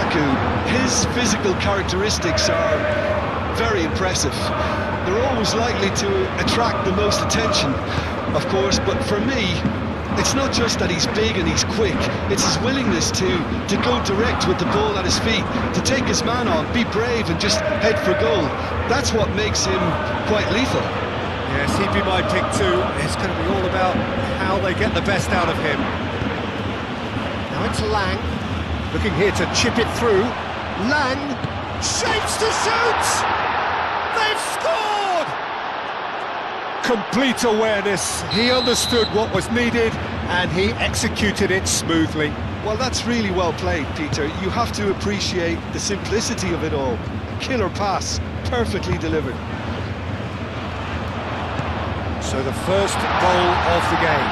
Lukaku, his physical characteristics are very impressive. They're always likely to attract the most attention, of course, but for me, it's not just that he's big and he's quick, it's his willingness to go direct with the ball at his feet, to take his man on, be brave and just head for goal. That's what makes him quite lethal. Yes, he'd be my pick too. It's going to be all about how they get the best out of him. Now it's Lang, looking here to chip it through. Lang shapes to shoot! They've scored! Complete awareness. He understood what was needed and he executed it smoothly. Well, that's really well played, Peter. You have to appreciate the simplicity of it all. Killer pass, perfectly delivered. So the first goal of the game.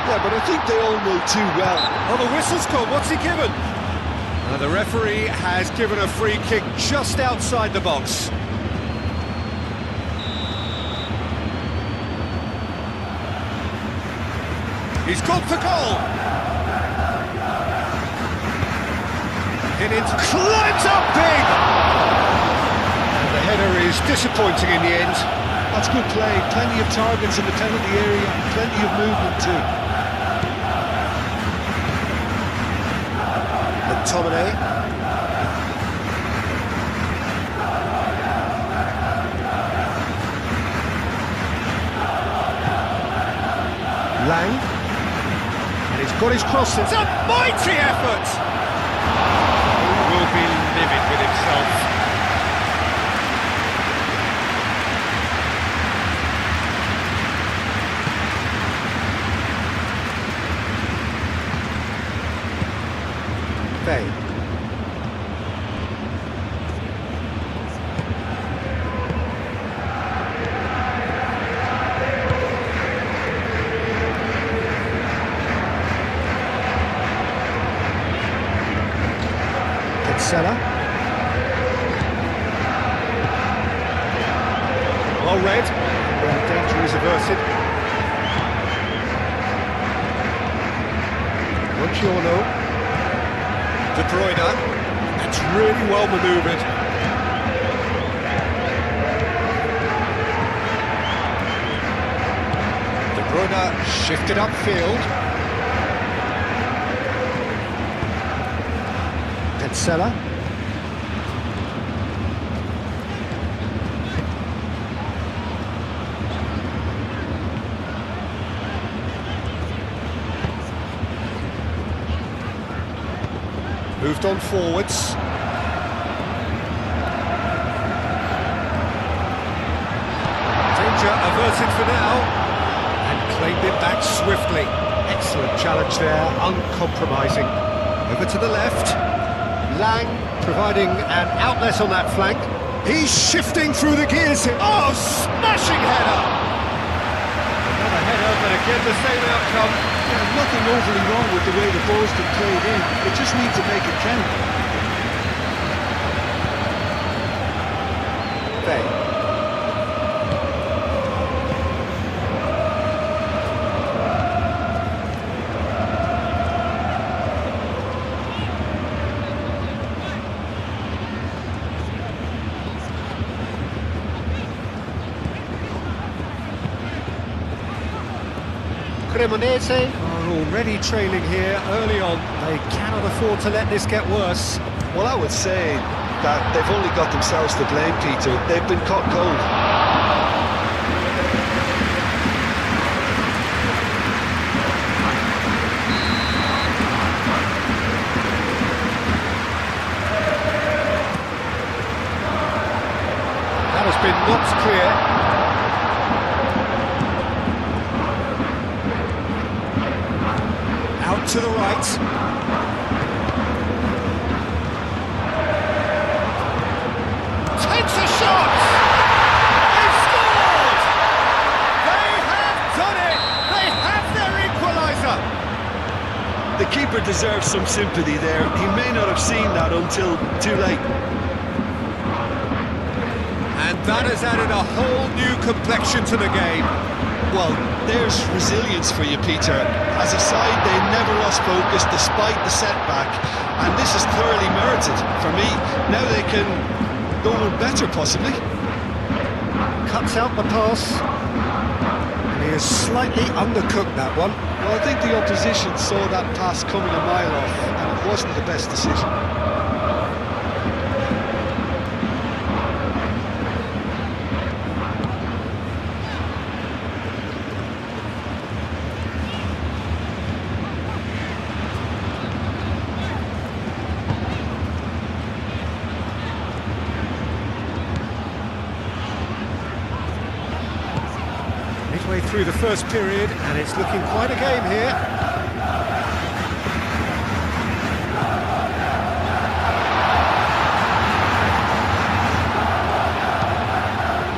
Yeah, but I think they all know too well. Oh, the whistle's gone. What's he given? The referee has given a free kick just outside the box. He's gone for goal. Hit it, climbs up big. And the header is disappointing in the end. That's good play, plenty of targets in the penalty area, plenty of movement too. McTominay. Lang. And he's got his cross. It's a mighty effort! He will be livid with himself. Seller. Well read. Danger is averted. Buongiorno. De Bruyne. That's really well manoeuvred. De Bruyne shifted upfield. Seller. Moved on forwards. Danger averted for now. And claimed it back swiftly. Excellent challenge there, uncompromising. Over to the left. Lang providing an outlet on that flank. He's shifting through the gears here. Oh, smashing header! Another header, but again the same outcome. Yeah, nothing overly wrong with the way the ball's been played in. It just needs to make it count. Bay. Cremonese are already trailing here early on. They cannot afford to let this get worse. Well, I would say that they've only got themselves to blame, Peter. They've been caught cold. That has been knocked clear. Out to the right. Takes a shot! They've scored! They have done it! They have their equalizer! The keeper deserves some sympathy there. He may not have seen that until too late. And that has added a whole new complexion to the game. Well, there's resilience for you, Peter. As a side, they never lost focus despite the setback, and this is thoroughly merited for Now they can go one better, possibly. Cuts out the pass. And he has slightly undercooked that one. Well, I think the opposition saw that pass coming a mile off, and it wasn't the best decision. Midway through the first period, and it's looking quite a game here.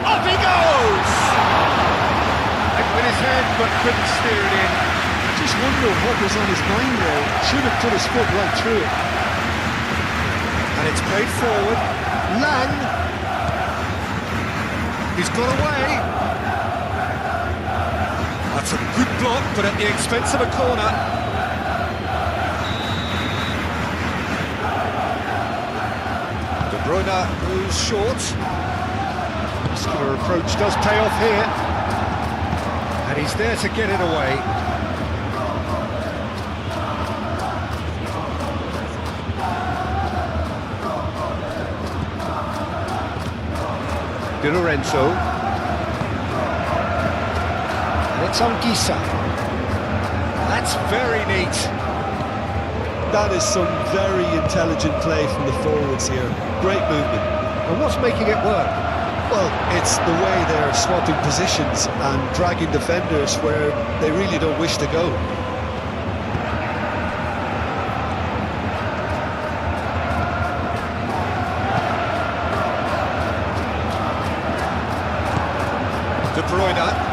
Up he goes! Went with his head, but couldn't steer it in. I just wonder what was on his mind there. Should have put his foot right through it. And it's played forward. Lang! He's got away. That's a good block, but at the expense of a corner. De Bruyne moves short. Muscular approach does pay off here. And he's there to get it away. Di Lorenzo. It's on Gisa. That's very neat. That is some very intelligent play from the forwards here. Great movement. And what's making it work? Well, it's the way they're swapping positions and dragging defenders where they really don't wish to go. De Bruyne.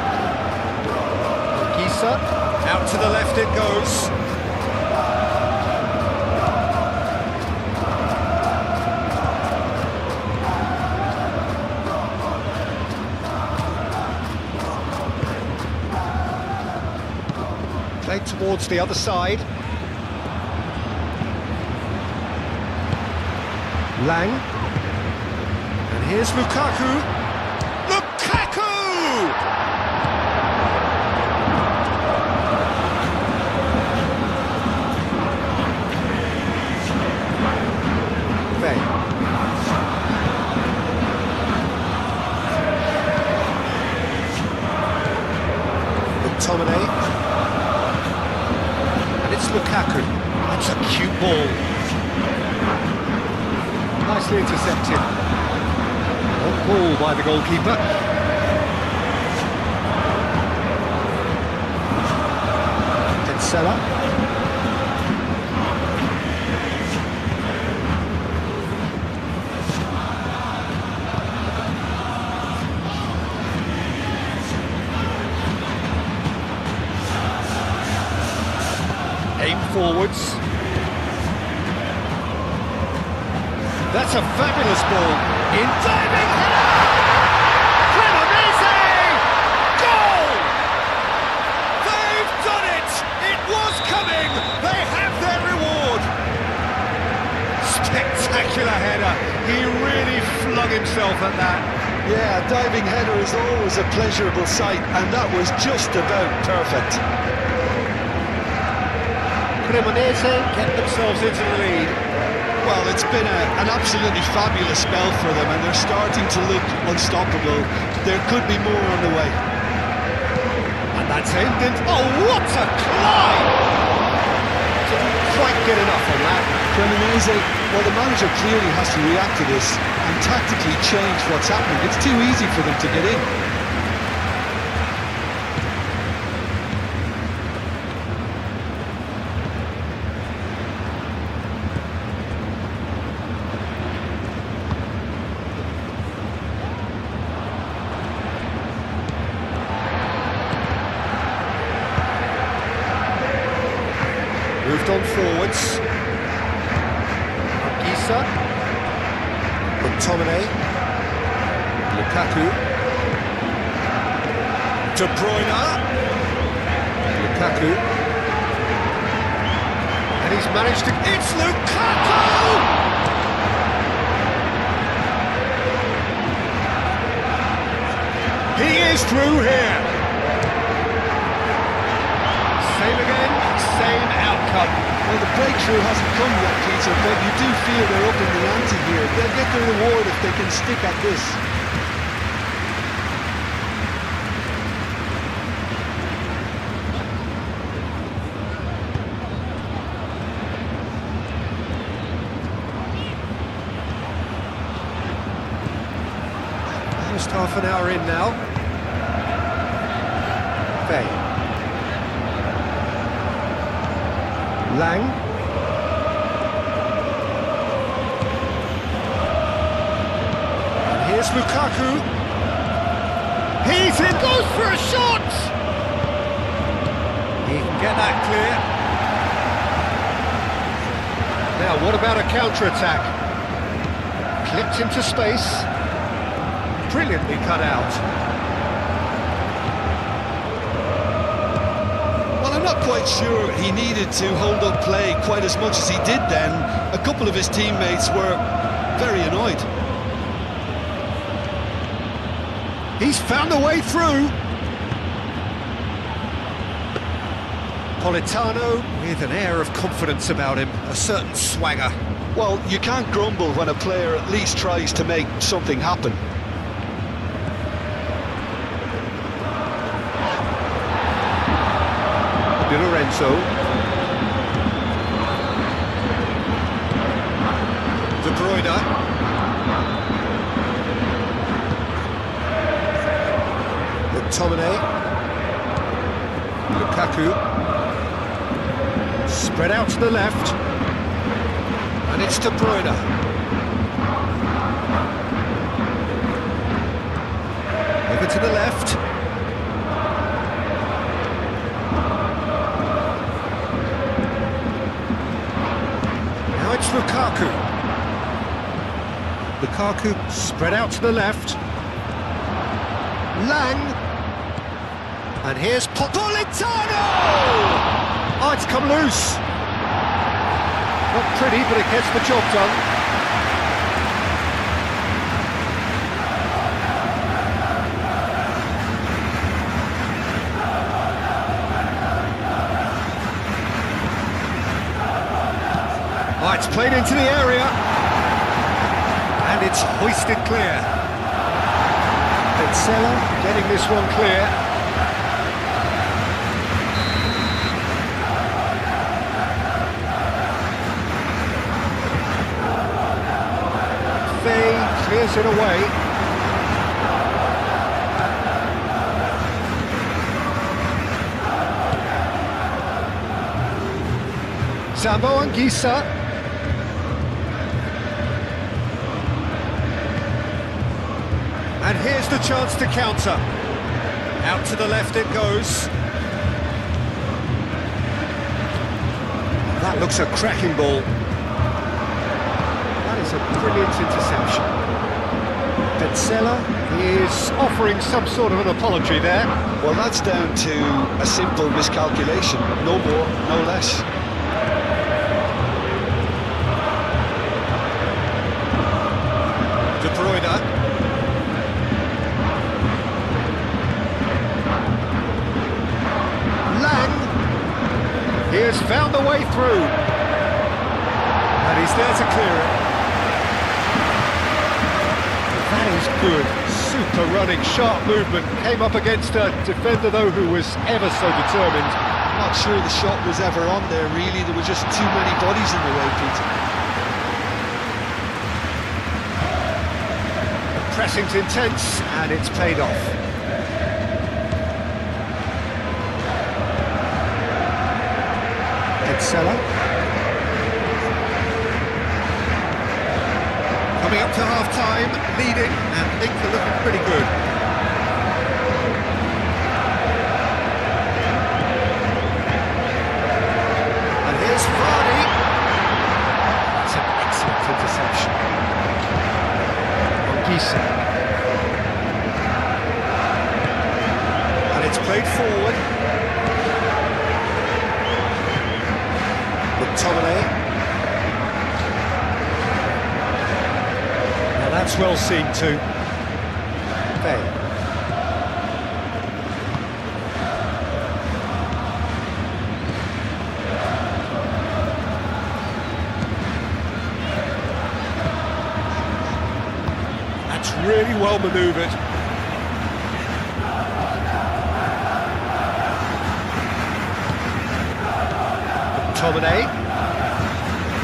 Out to the left it goes. Played towards the other side. Lang. And here's Lukaku. Lukaku! McTominay. And it's Lukaku. That's a cute ball. Nicely intercepted. Good ball by the goalkeeper. Tencella. Aim forwards. That's a fabulous ball. In diving header! Cremonese! Goal! They've done it! It was coming! They have their reward! Spectacular header. He really flung himself at that. Yeah, a diving header is always a pleasurable sight, and that was just about perfect. Cremonese get themselves into the lead. Well, it's been an absolutely fabulous spell for them, and they're starting to look unstoppable. There could be more on the way. And that's ended. Oh, what a climb! Didn't quite get enough on that. Cremonese, well, the manager clearly has to react to this and tactically change what's happening. It's too easy for them to get in. Moved on forwards. Gisa. McTominay. Lukaku. De Bruyne. Lukaku. And he's managed to... It's Lukaku! is through here. Same again, same outcome. Well, the breakthrough hasn't come yet, Peter, but you do feel they're up in the ante here. They'll get the reward if they can stick at this. Just half an hour in now. Bay. Lang. And here's Lukaku. He's in, goes for a shot! He can get that clear. Now, what about a counter-attack? Clipped into space. Brilliantly cut out. Well, I'm not quite sure he needed to hold up play quite as much as he did then. A couple of his teammates were very annoyed. He's found a way through. Politano with an air of confidence about him, a certain swagger. Well, you can't grumble when a player at least tries to make something happen. Di Lorenzo. De Bruyne. McTominay. Lukaku. Spread out to the left. And it's De Bruyne. Over to the left. Now it's Lukaku. Lukaku spread out to the left. Lang. And here's Politano! Oh, it's come loose. Not pretty, but it gets the job done. Oh, it's played into the area. And it's hoisted clear. Petzela getting this one clear. Clears it away. Sambo Anguissa. And here's the chance to counter. Out to the left it goes. That looks a cracking ball. That is a brilliant interception. Petzela is offering some sort of an apology there. Well, that's down to a simple miscalculation. No more, no less. De Bruyne. Lang. He has found the way through. And he's there to clear it. That is good. Super running, sharp movement. Came up against a defender, though, who was ever so determined. I'm not sure the shot was ever on there, really. There were just too many bodies in the way, Peter. The pressing's intense, and it's paid off. Petzela. Coming up to half-time, leading, and things are looking pretty good. And here's Vardy. That's an excellent interception. Anguissa. And it's played forward. McTominay. That's well seen too. Bay. really well manoeuvred. McTominay.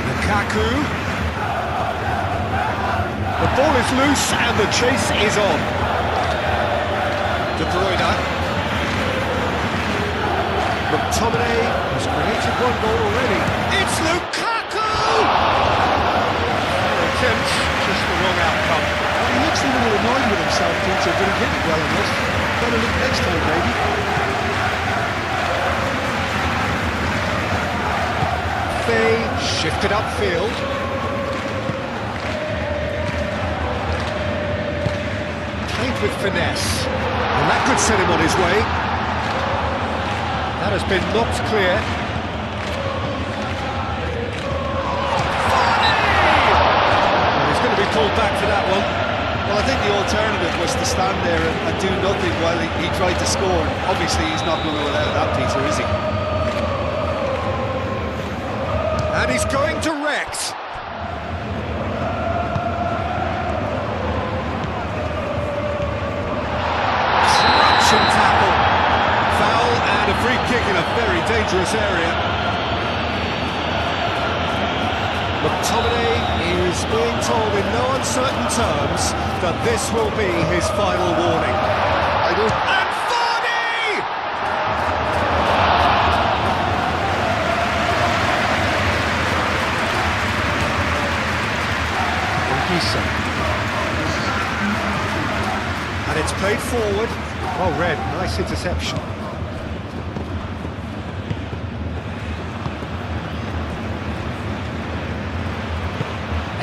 Lukaku. The ball is loose and the chase is on. De Bruyne. McTominay has created one goal already. It's Lukaku! Fair attempt, just the wrong outcome. Well, he looks a little annoyed with himself, Peter, but he hit it well enough. Better look next time, maybe. They shifted upfield. Played with finesse. And that could set him on his way. That has been knocked clear. And he's going to be pulled back for that one. Well, I think the alternative was to stand there and do nothing while he tried to score. Obviously, he's not going to allow that, Peter, is he? And he's going direct. Crunching tackle. Foul and a free kick in a very dangerous area. McTominay is being told in no uncertain terms that this will be his final warning. And Vardy! And it's played forward. Well read, nice interception.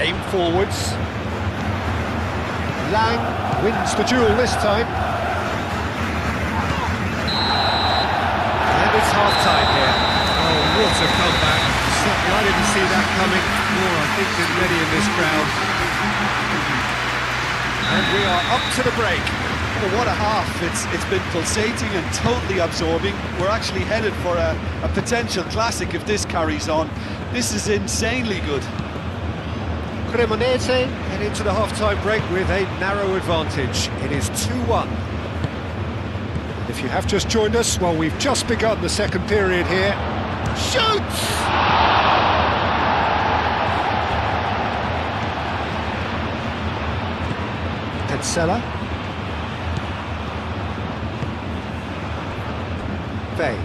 Aim forwards. Lang wins the duel this time. And it's half-time here. Oh, what a comeback. I didn't see that coming. More, I think, than many in this crowd. And we are up to the break. Well, what a half. It's been pulsating and totally absorbing. We're actually headed for a potential classic if this carries on. This is insanely good. Cremonese head into the half-time break with a narrow advantage. It is 2-1. If you have just joined us, well, we've just begun the second period here. Shoots! Petzela. Vey.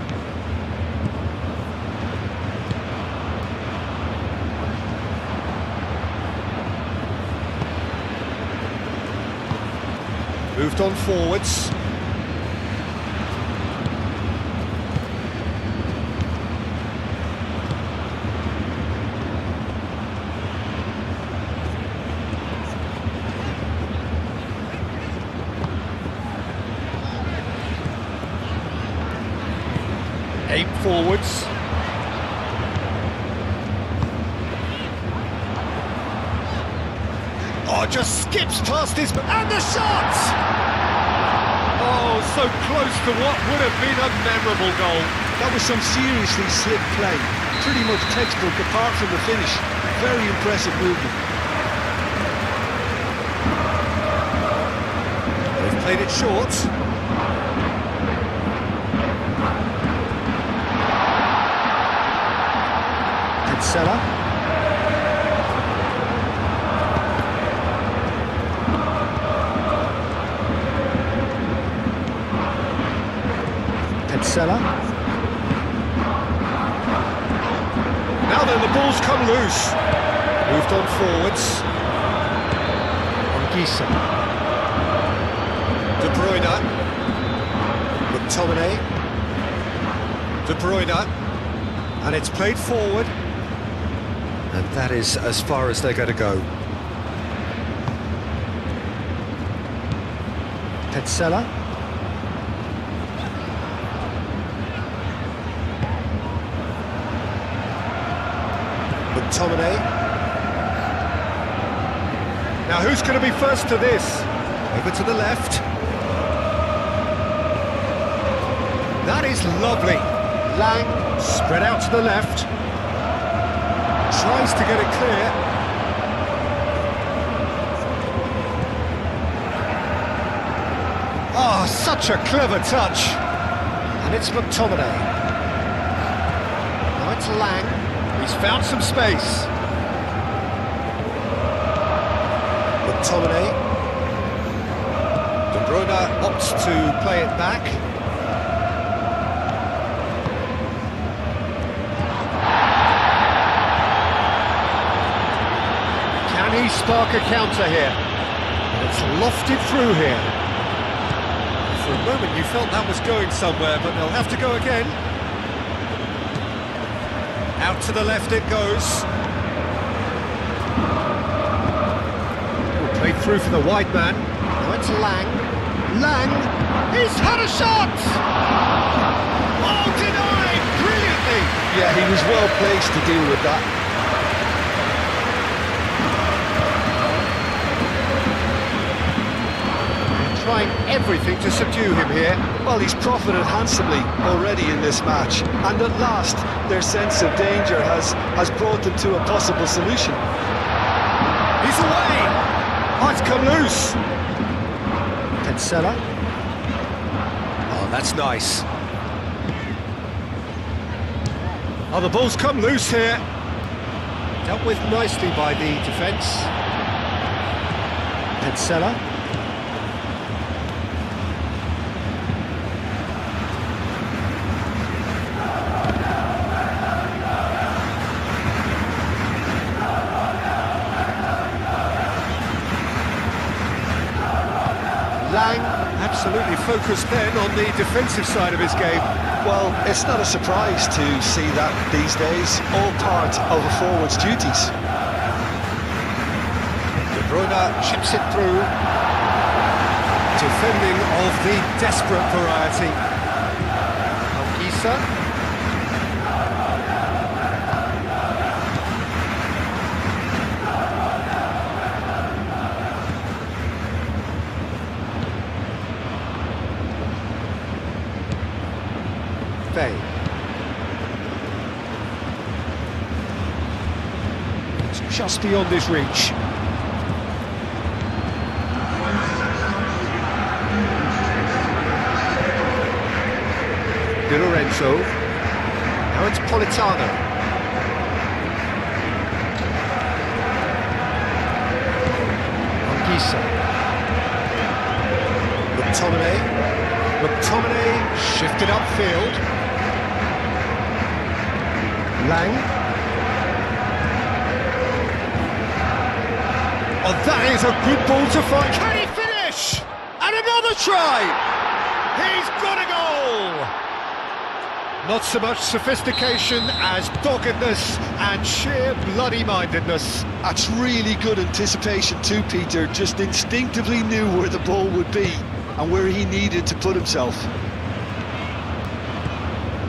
Moved on forwards. Aim forwards. Oh, just skips past his... and the shot! Oh, so close to what would have been a memorable goal. That was some seriously slick play. Pretty much textbook apart from the finish. Very impressive movement. They've played it short. Petzela. Petzela. Now then, the ball's come loose. Moved on forwards. Anguissa. De Bruyne. McTominay. De Bruyne. And it's played forward. And that is as far as they're going to go. Petzela. McTominay. Now who's going to be first to this? Over to the left. That is lovely. Lang spread out to the left. Tries to get it clear. Such a clever touch. And it's McTominay. Now it's Lang. He's found some space. McTominay. De Bruyne opts to play it back. Can he spark a counter here? It's lofted through here. For a moment you felt that was going somewhere, but they'll have to go again. Out to the left it goes. Played through for the wide man. Now it's Lang. Lang! He's had a shot! Oh, denied! Brilliantly! Yeah, he was well placed to deal with that. Trying everything to subdue him here. Well, he's profited handsomely already in this match, and at last their sense of danger has brought them to a possible solution. He's away! Oh, it's come loose. Cancella. Oh, that's nice. Oh, the ball's come loose here. Dealt with nicely by the defence. Cancella. Lang absolutely focused then on the defensive side of his game. Well, it's not a surprise to see that these days, all part of a forward's duties. De Bruyne chips it through. Defending of the desperate variety. Anguissa. It's just beyond his reach. Di Lorenzo. Now it's Politano. Anguissa. McTominay. McTominay shifted upfield. Lang. Oh, that is a good ball to find. Can he finish? And another try! He's got a goal! Not so much sophistication as doggedness and sheer bloody-mindedness. That's really good anticipation too, Peter. Just instinctively knew where the ball would be and where he needed to put himself.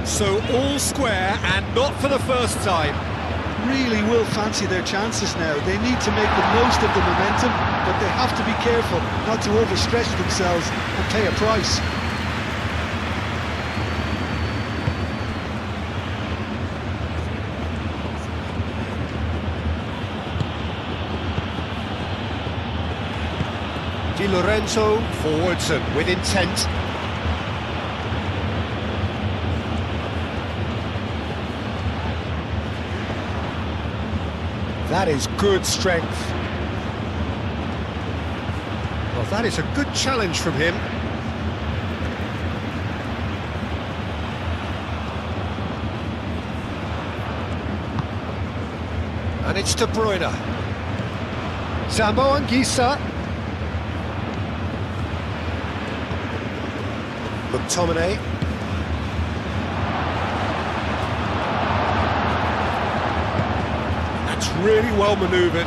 So all square, and not for the first time. Really will fancy their chances now. They need to make the most of the momentum, but they have to be careful not to overstretch themselves and pay a price. Di Lorenzo forwards and with intent. That is good strength. Well, that is a good challenge from him. And it's De Bruyne. Zambo Anguissa. McTominay. That's really well manoeuvred.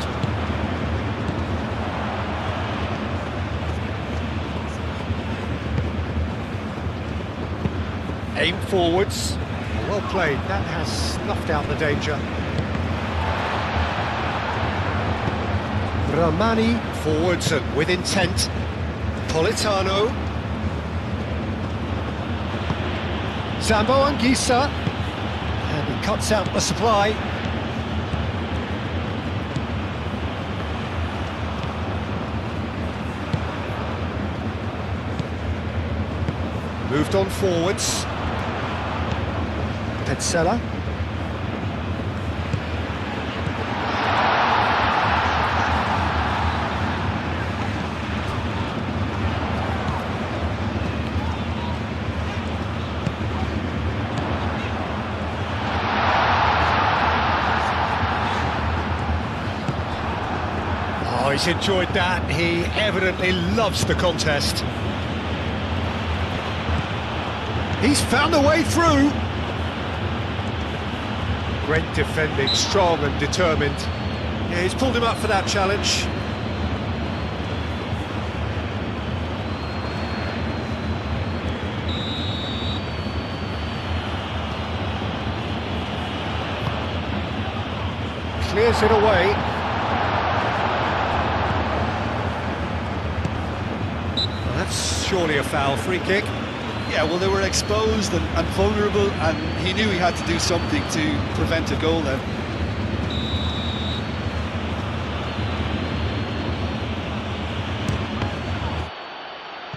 Aim forwards. Well played. That has snuffed out the danger. Ramani forwards and with intent. Politano. Zambo Anguissa. And he cuts out the supply. Moved on forwards. Petzela. Oh, he's enjoyed that. He evidently loves the contest. He's found a way through. Great defending, strong and determined. Yeah, he's pulled him up for that challenge. Clears it away. Well, that's surely a foul. Free kick. Yeah, well, they were exposed and vulnerable, and he knew he had to do something to prevent a goal then.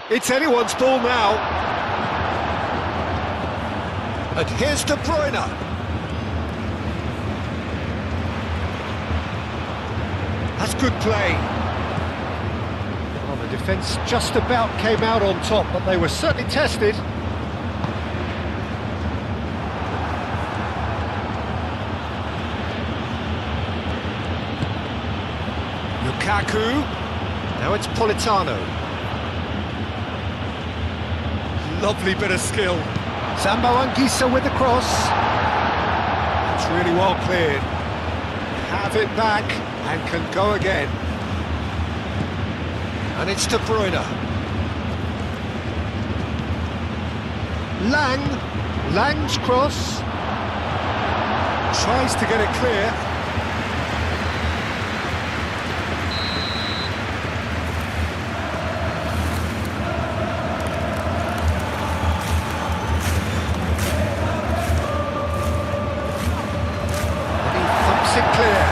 It's anyone's ball now. And here's De Bruyne. That's good play. Well, the defence just about came out on top, but they were certainly tested. Lukaku. Now it's Politano. Lovely bit of skill. Sambo Anguissa with the cross. It's really well cleared. Have it back and can go again. And it's De Bruyne. Lang's cross. Tries to get it clear. It clear.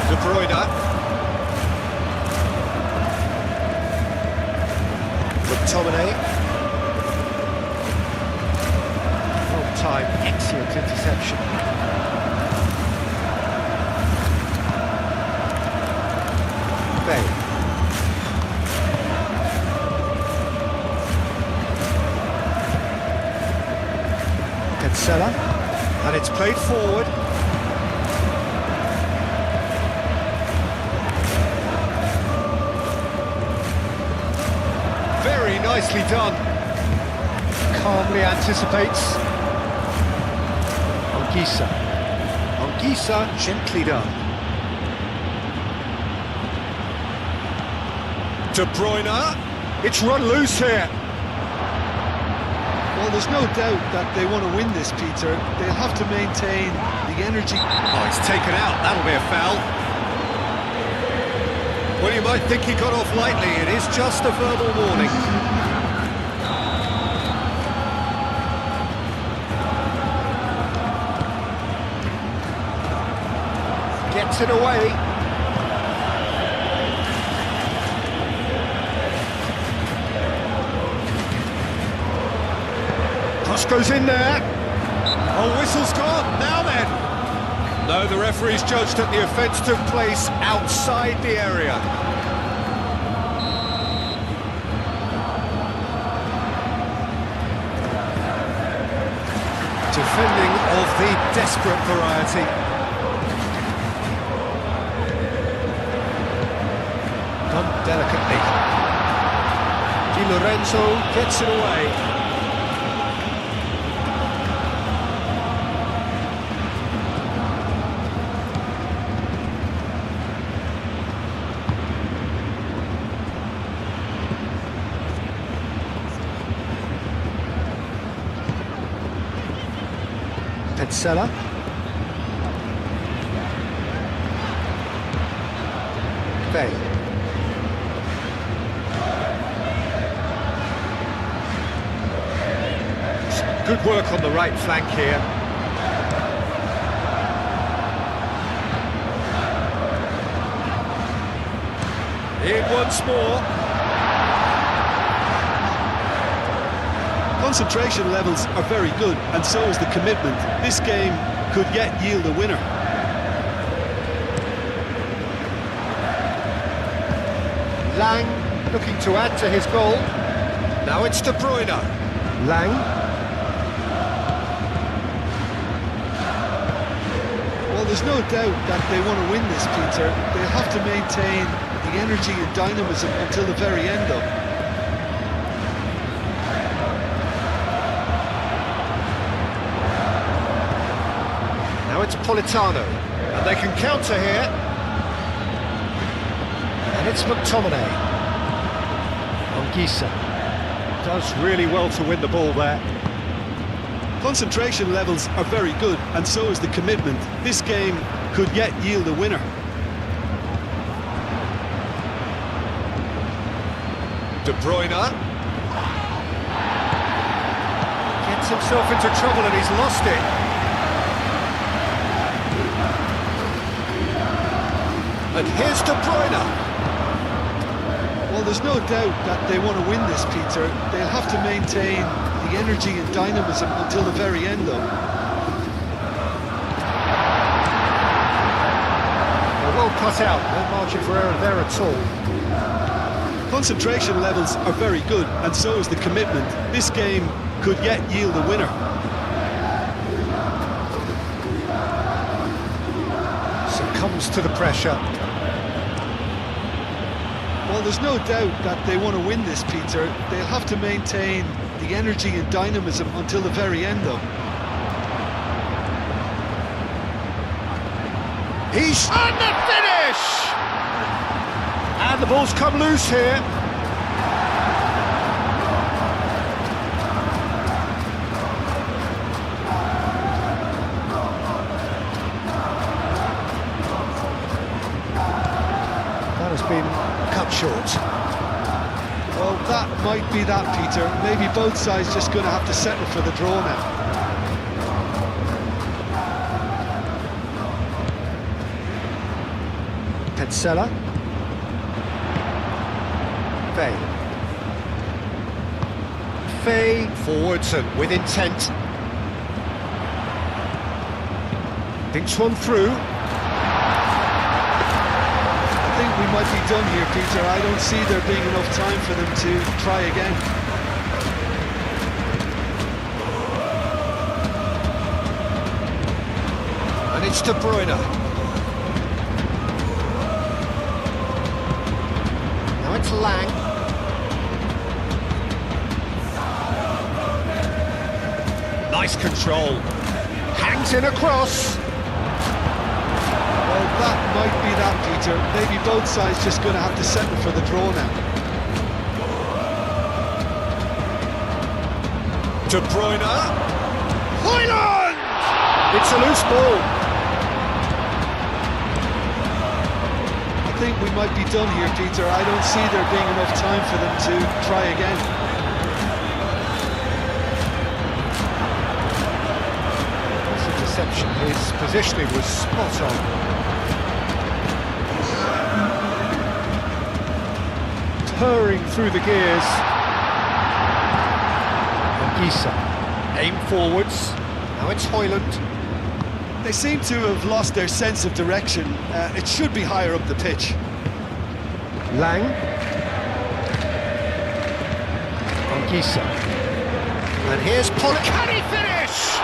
De Bruyne. McTominay. Well timed, excellent interception. Petzela, and it's played forward. Very nicely done. Calmly anticipates. Anguissa, gently done. De Bruyne, it's run loose here. Well, there's no doubt that they want to win this, Peter. They'll have to maintain the energy. Oh, it's taken out. That'll be a foul. Well, you might think he got off lightly. It is just a verbal warning. Gets it away. Cross goes in there. Oh, whistle's gone. Now then. No, the referee's judged that the offence took place outside the area. Defending of the desperate variety. Done delicately. Di Lorenzo gets it away. Petzela. Bay. Good work on the right flank here. In once more. Concentration levels are very good, and so is the commitment. This game could yet yield a winner. Lang looking to add to his goal. Now it's De Bruyne. Lang. Well, there's no doubt that they want to win this, Peter. They'll have to maintain the energy and dynamism until the very end, though. Now it's Politano, and they can counter here. And it's McTominay. Anguissa does really well to win the ball there. Concentration levels are very good, and so is the commitment. This game could yet yield a winner. De Bruyne gets himself into trouble and he's lost it. And here's De Bruyne. Well, there's no doubt that they want to win this, Peter. They'll have to maintain the energy and dynamism until the very end, though. Well cut out, no margin for error there at all. Concentration levels are very good, and so is the commitment. This game could yet yield a winner. Succumbs to the pressure. Well, there's no doubt that they want to win this, Peter. They'll have to maintain the energy and dynamism until the very end, though. He's on the finish! And the ball's come loose here. That has been cut short. Well, that might be that, Peter. Maybe both sides just going to have to settle for the draw now. Petzela. Fay forwards and with intent. Thinks one through. I think we might be done here, Peter. I don't see there being enough time for them to try again. And it's De Bruyne. Now it's Lang. Nice control. Hangs in across. Well, that might be that, Peter. Maybe both sides just going to have to settle for the draw now. De Bruyne. Højlund! It's a loose ball. I think we might be done here, Peter. I don't see there being enough time for them to try again. His positioning was spot on. Purring through the gears. Anguissa. Aim forwards. Now it's Højlund. They seem to have lost their sense of direction. It should be higher up the pitch. Lang. Anguissa. And here's Pollock. Can he finish?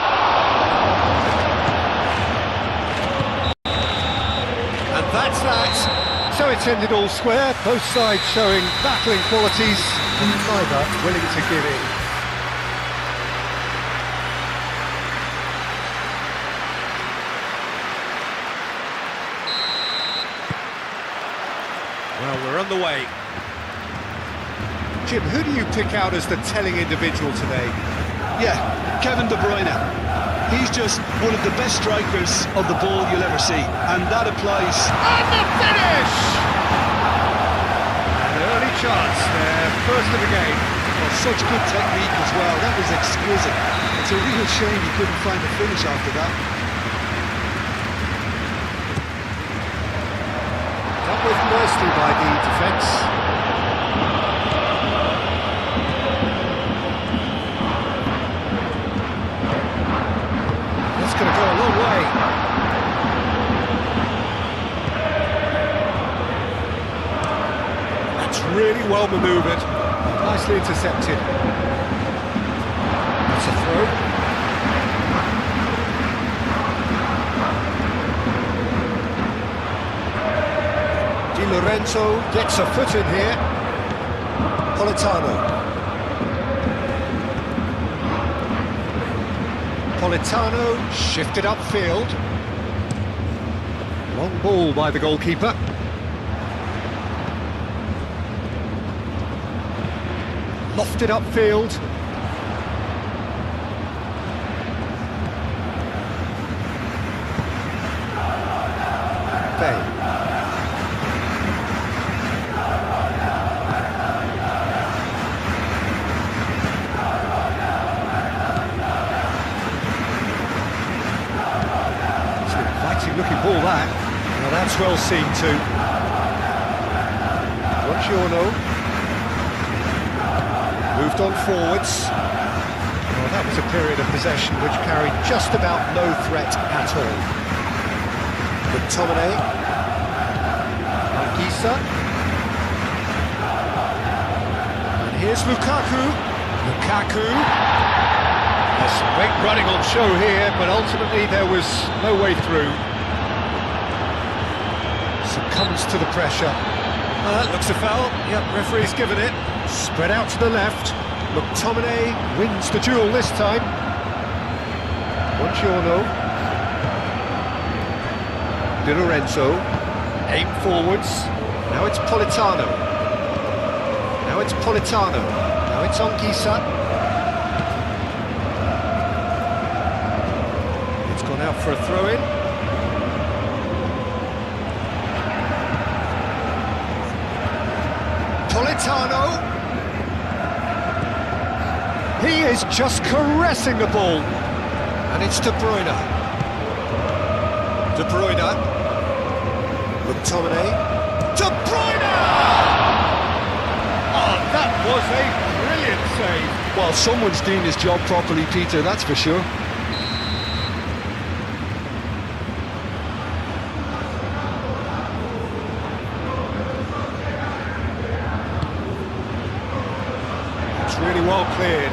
That's that. So it's ended all square, both sides showing battling qualities, and neither willing to give in. Well, we're on the way. Jim, who do you pick out as the telling individual today? Yeah, Kevin De Bruyne. He's just one of the best strikers of the ball you'll ever see, and that applies. And the finish! An early chance there, first of the game. Such good technique as well, that was exquisite. It's a real shame he couldn't find a finish after that. Dealt with nicely by the defence. That's going to go a long way. That's really well manoeuvred. Nicely intercepted. That's a throw. Di Lorenzo gets a foot in here. Politano shifted upfield. Long ball by the goalkeeper. Lofted upfield. Bay. It's an inviting looking ball that. Now that's well seen too. Buongiorno. Moved on forwards. Well, that was a period of possession which carried just about no threat at all. McTominay. Anguissa. And here's Lukaku. There's some great running on show here, but ultimately there was no way through. Succumbs to the pressure. That looks a foul. Yep, referee's given it. Spread out to the left. McTominay wins the duel this time. Buongiorno. Di Lorenzo. Aim forwards. Now it's Politano. Now it's Anguissa. It's gone out for a throw-in. Politano. He is just caressing the ball. And it's De Bruyne. McTominay. De Bruyne! Oh, that was a brilliant save. Well, someone's doing his job properly, Peter, that's for sure. It's really well cleared.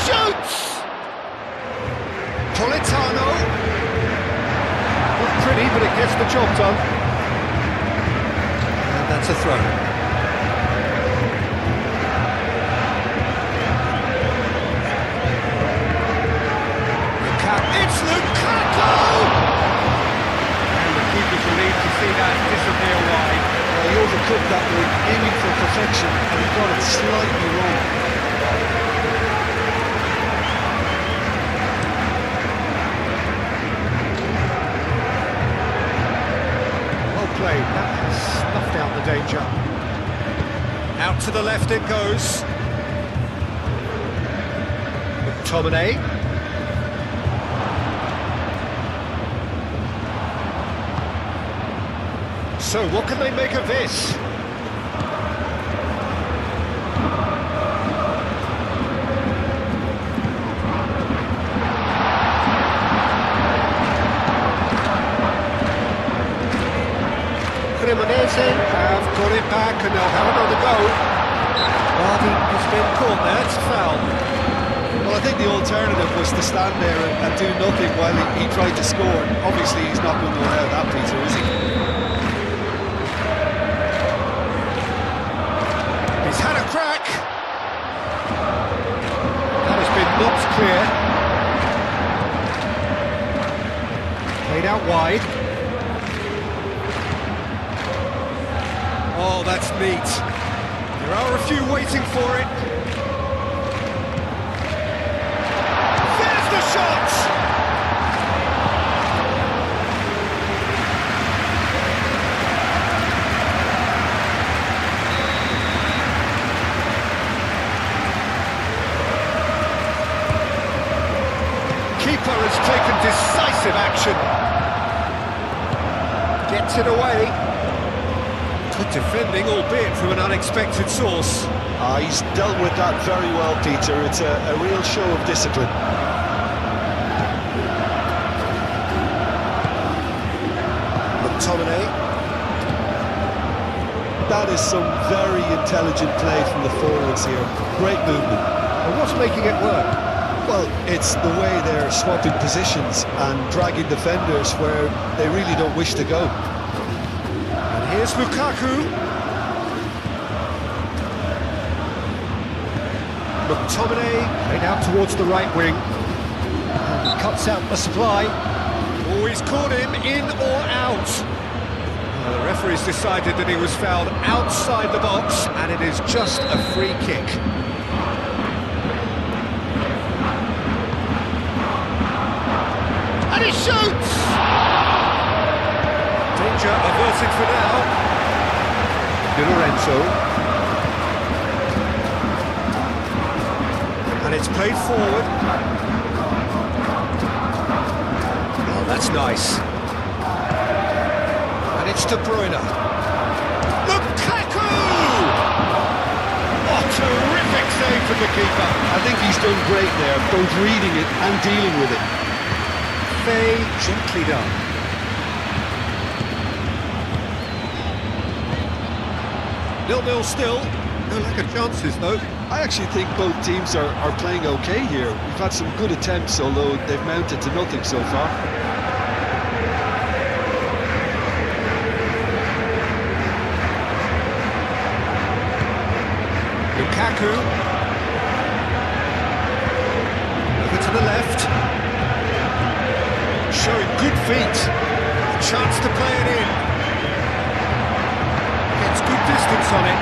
Shoots! Politano. Not pretty, but it gets the job done. And that's a throw. It's Lukaku! And the keeper's relieved to see that disappear wide. Well, he overcooked that one, aiming for perfection, and he got it slightly wrong. Well played, that has snuffed out the danger. Out to the left it goes. McTominay. So, what can they make of this? Cremonese have got it back and they'll have another go. Vardy has been caught there, it's a foul. Well, I think the alternative was to stand there and do nothing while he tried to score. Obviously, he's not going to allow that, Peter, is he? He's had a crack. That has been knocked clear. Played out wide. Oh, that's neat. There are a few waiting for it. There's the shot! Gets it away. Good defending, albeit from an unexpected source. He's dealt with that very well, Peter. It's a real show of discipline. McTominay. That is some very intelligent play from the forwards here. Great movement. And what's making it work? Well, it's the way they're swapping positions and dragging defenders where they really don't wish to go. And here's Lukaku. McTominay played out towards the right wing. And he cuts out the supply. Oh, he's caught him in or out. The referee's decided that he was fouled outside the box, and it is just a free kick. And he shoots! Danger averted for now. Di Lorenzo. And it's played forward. Oh, that's nice. And it's De Bruyne. Lukaku! Oh, terrific save from the keeper. I think he's done great there, both reading it and dealing with it. Very gently done. Nil-nil still. No lack of chances, though. I actually think both teams are playing okay here. We've had some good attempts, although they've mounted to nothing so far. Lukaku. Over to the left. Showing good feet. Chance to play it in. Gets good distance on it.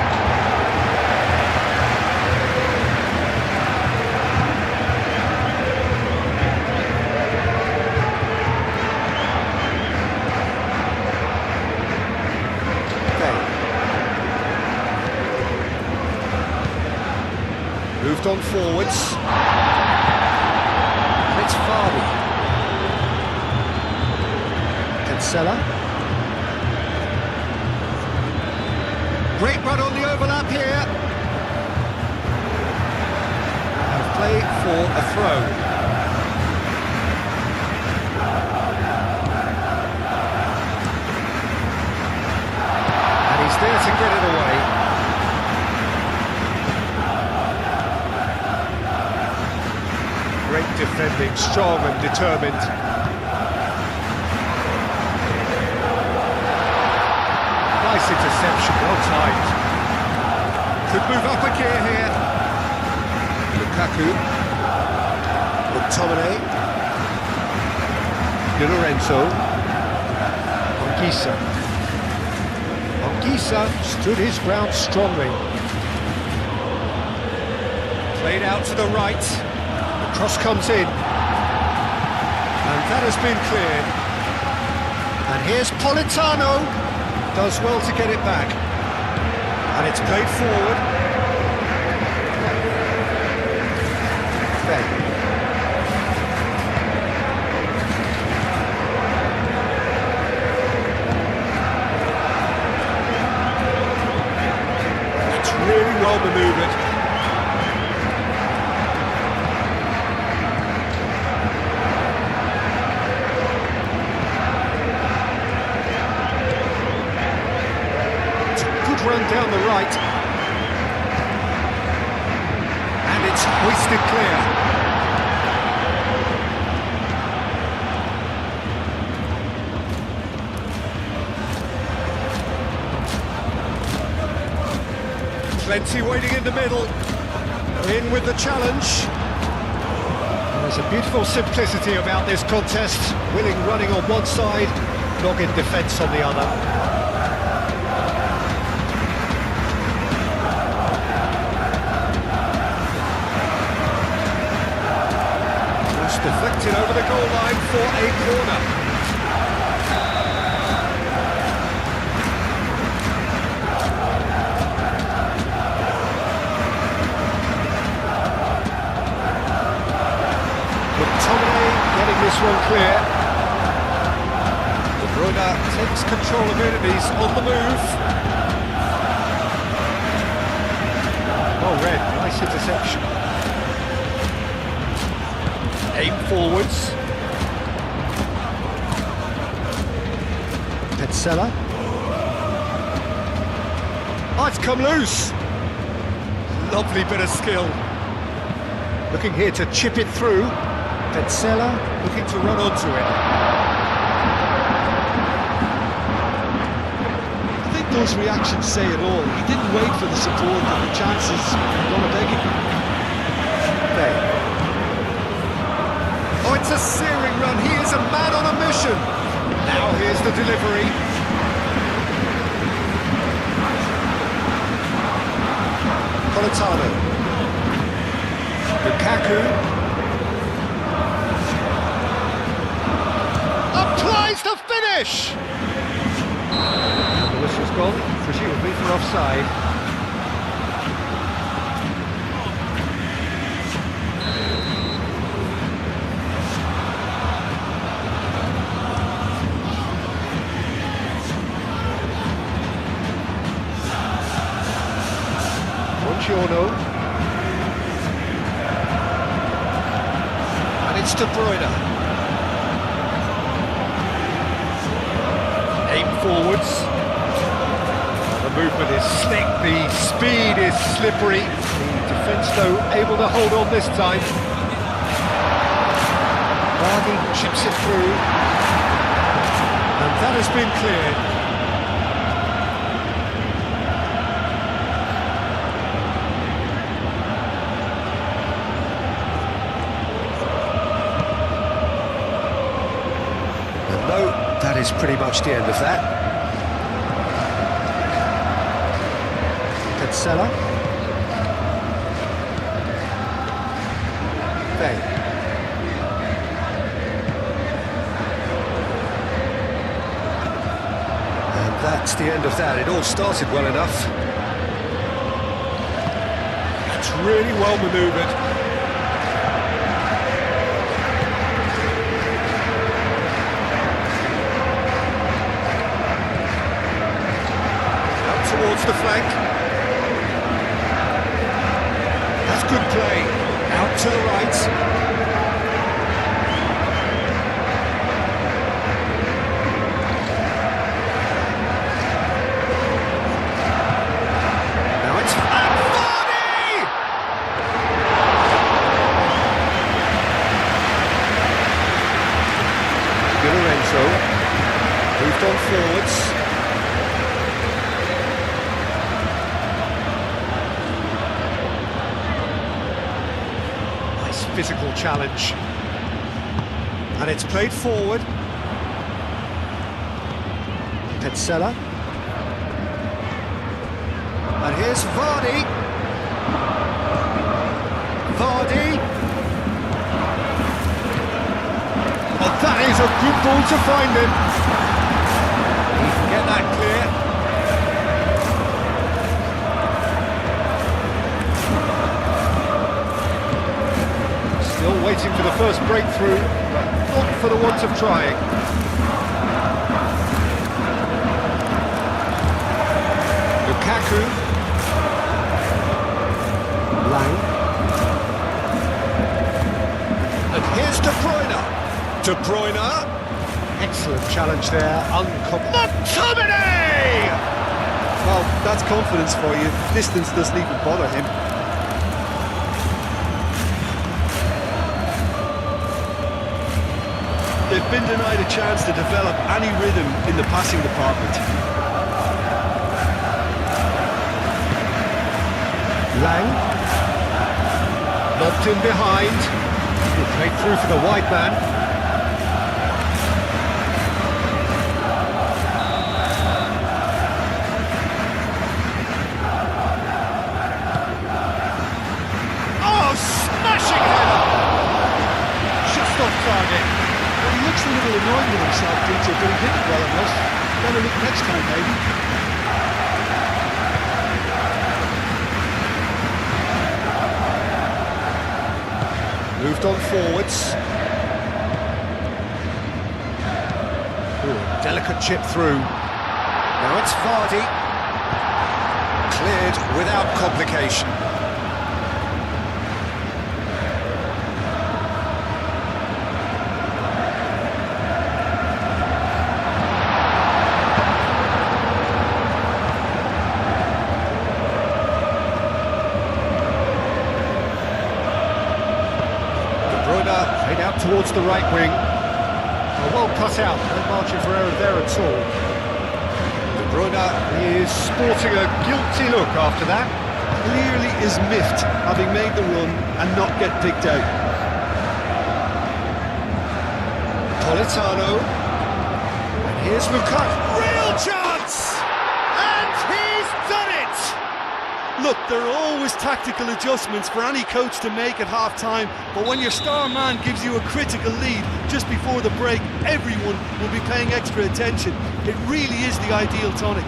Moved on forwards. And it's Vardy. Cancella. Great run on the overlap here. And play for a throw. And he's there to get it away. Great defending, strong and determined. Nice interception, well timed. Could move up a gear here. Lukaku. McTominay. Di Lorenzo. Anguissa. Anguissa stood his ground strongly. Played out to the right. Cross comes in, and that has been cleared. And here's Politano, does well to get it back, and it's played forward. Ben. It's really well manoeuvred. Run down the right, and it's hoisted clear. Plenty waiting in the middle. In with the challenge. There's a beautiful simplicity about this contest. Willing running on one side, dogged defence on the other. Deflected over the goal line for a corner. McTominay getting this one clear. De Bruyne takes control of it. Nice interception. Aim forwards. Petzela. Oh, it's come loose. Lovely bit of skill. Looking here to chip it through. Petzela looking to run onto it. I think those reactions say it all. He didn't wait for the support and the chances gonna beg him. There. Oh, it's a searing run. He is a man on a mission. Now here's the delivery. Politano. Lukaku. Applies the finish! And the whistle's gone, presumably for offside. Buongiorno. And it's De Bruyne. Aim forwards. The movement is slick, the speed is slippery. The defence, though, able to hold on this time. Vardy chips it through. And that has been cleared. That is pretty much the end of that. Petzela. Bang. And that's the end of that. It all started well enough. That's really well manoeuvred. Towards the flank. That's good play. Out to the right. Now it's Vardy! Di Lorenzo. Moved on forwards. Physical challenge, and it's played forward. Petzela, and here's Vardy. Vardy. Oh, that is a good ball to find him. He can get that clear. Still waiting for the first breakthrough, but not for the want of trying. Lukaku. Lang. And here's De Bruyne. De Bruyne. Excellent challenge there. McTominay! Well, that's confidence for you. Distance doesn't even bother him. They've been denied a chance to develop any rhythm in the passing department. Lang. Lobbed in behind. Played through for the wide man. Oh, smashing header! Just off target. He looks a little annoyed with himself, Peter, but he hit it well enough. Better look next time, maybe. Moved on forwards. Ooh, delicate chip through. Now it's Vardy. Cleared without complication. towards the right wing. Well cut out, no margin for error there at all. De Bruyne is sporting a guilty look after that. Clearly is miffed, having made the run and not get picked out. Politano. And here's Lukaku. Real chance! And he's done it! Look, there are always tactical adjustments for any coach to make at half-time, but when your star man gives you a critical lead just before the break, everyone will be paying extra attention. It really is the ideal tonic.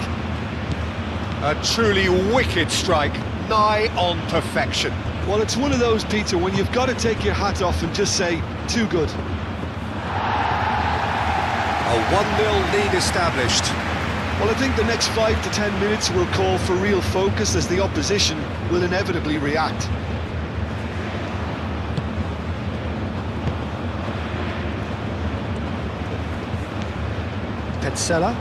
A truly wicked strike, nigh on perfection. Well, it's one of those, Peter, when you've got to take your hat off and just say, too good. A 1-0 lead established. Well, I think the next 5 to 10 minutes will call for real focus as the opposition will inevitably react. Petzela.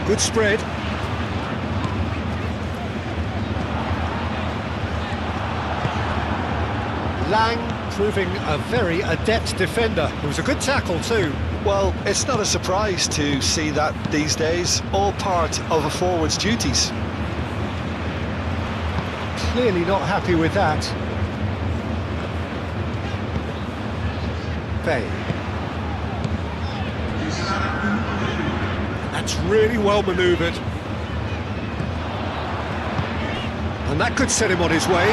Good spread. Lang proving a very adept defender. It was a good tackle too. Well, it's not a surprise to see that these days, all part of a forward's duties. Clearly not happy with that. Bay. That's really well manoeuvred. And that could set him on his way.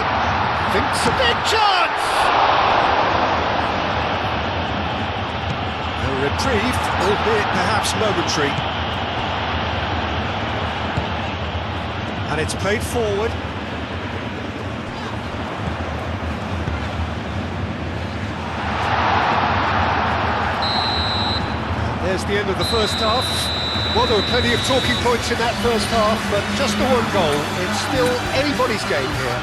Thinks a big chance! A reprieve, albeit perhaps momentary. And it's played forward. And there's the end of the first half. Well, there were plenty of talking points in that first half, but just the one goal. It's still anybody's game here.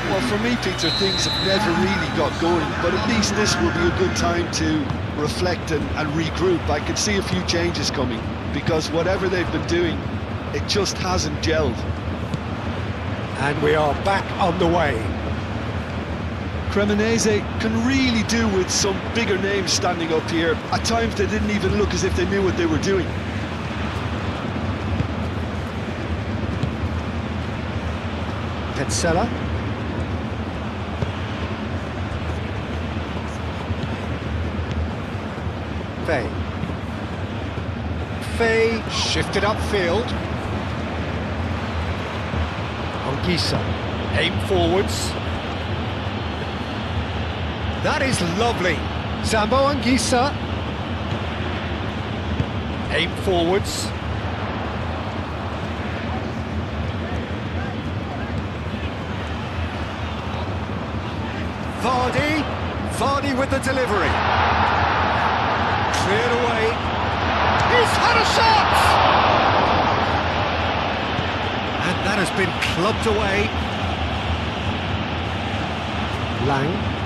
Well, for me, Peter, things have never really got going, but at least this will be a good time to reflect and regroup. I could see a few changes coming, because whatever they've been doing, it just hasn't gelled. And we are back on the way. Cremonese can really do with some bigger names standing up here. At times they didn't even look as if they knew what they were doing. Petzela. Fay shifted upfield. Anguissa. Aim forwards. That is lovely. Zambo Anguissa. Aim forwards. Vardy with the delivery. Cleared away. He's had a shot! And that has been clubbed away. Lang.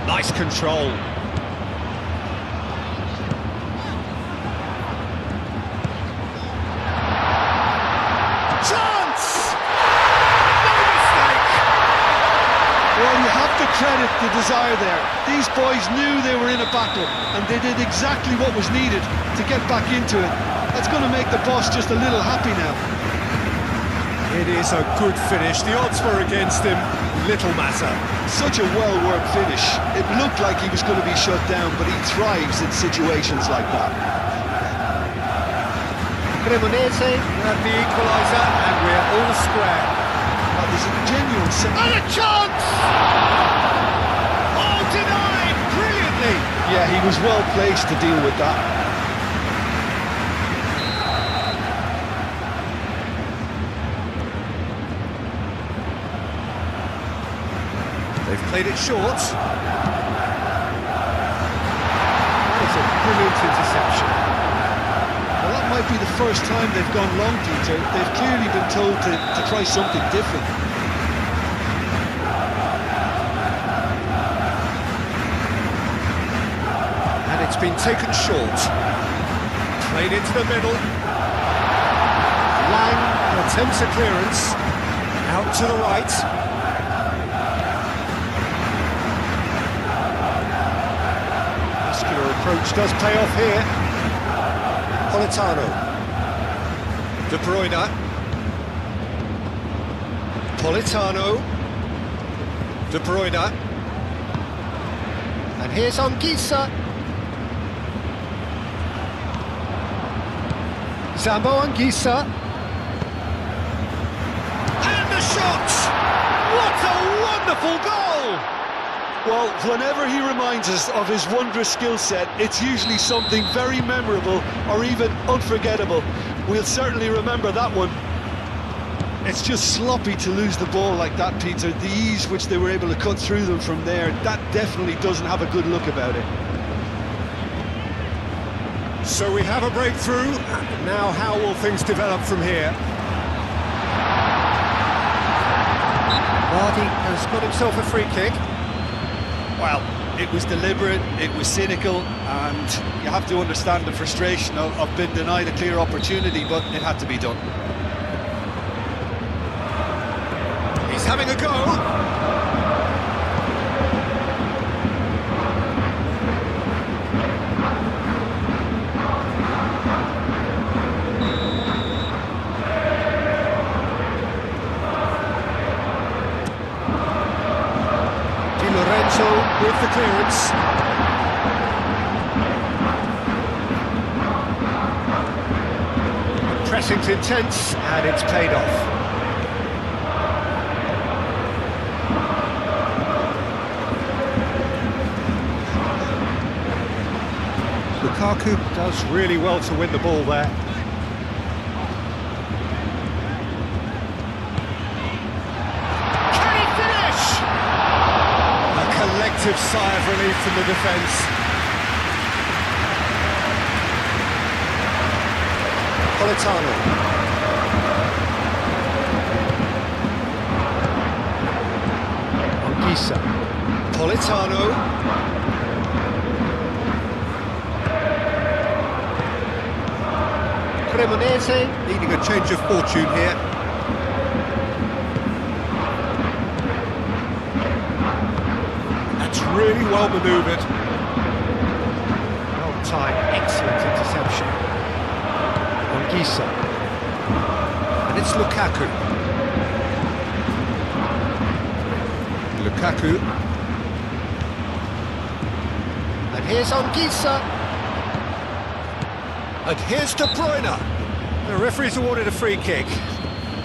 Nice control. Chance! No mistake! Well, you have to credit the desire there. These boys knew they were in a battle, and they did exactly what was needed to get back into it. That's going to make the boss just a little happy now. It is a good finish. The odds were against him. Little matter. Such a well-worked finish. It looked like he was going to be shut down, but he thrives in situations like that. Cremonese at the equalizer, and we're all square. There's a genuine sense. And a chance! Oh, denied brilliantly! Yeah, he was well placed to deal with that. They've played it short. That is a brilliant interception. Well, that might be the first time they've gone long, Peter. They've clearly been told to try something different. And it's been taken short. Played into the middle. Lang attempts a clearance. Out to the right. Muscular approach does pay off here. Politano. De Bruyne. Politano. De Bruyne. And here's Anguissa. Zambo Anguissa. And the shot! What a wonderful goal! Well, whenever he reminds us of his wondrous skill set, it's usually something very memorable or even unforgettable. We'll certainly remember that one. It's just sloppy to lose the ball like that, Peter. The ease which they were able to cut through them from there, that definitely doesn't have a good look about it. So we have a breakthrough. Now how will things develop from here? Vardy has got himself a free kick. Well, it was deliberate, it was cynical, and you have to understand the frustration of being denied a clear opportunity, but it had to be done. He's having a go. With the clearance. Pressing's intense and it's paid off. Lukaku does really well to win the ball there. Collective sigh of relief from the defence. Politano. Anguissa. Politano. Cremonese needing a change of fortune here. Really well manoeuvred. Well timed, excellent interception. Anguissa. And it's Lukaku. Lukaku. And here's Anguissa. And here's De Bruyne. The referee's awarded a free kick.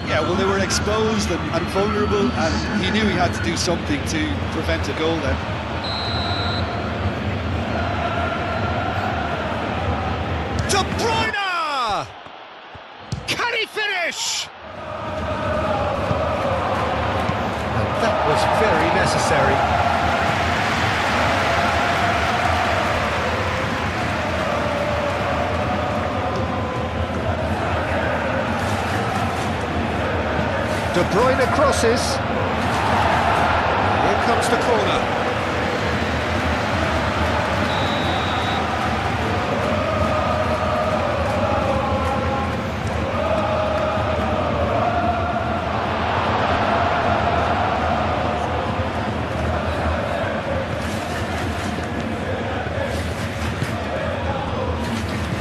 Yeah, well, they were exposed and vulnerable, and he knew he had to do something to prevent a goal then. De Bruyne! Can he finish? And that was very necessary. De Bruyne crosses. Here comes the corner.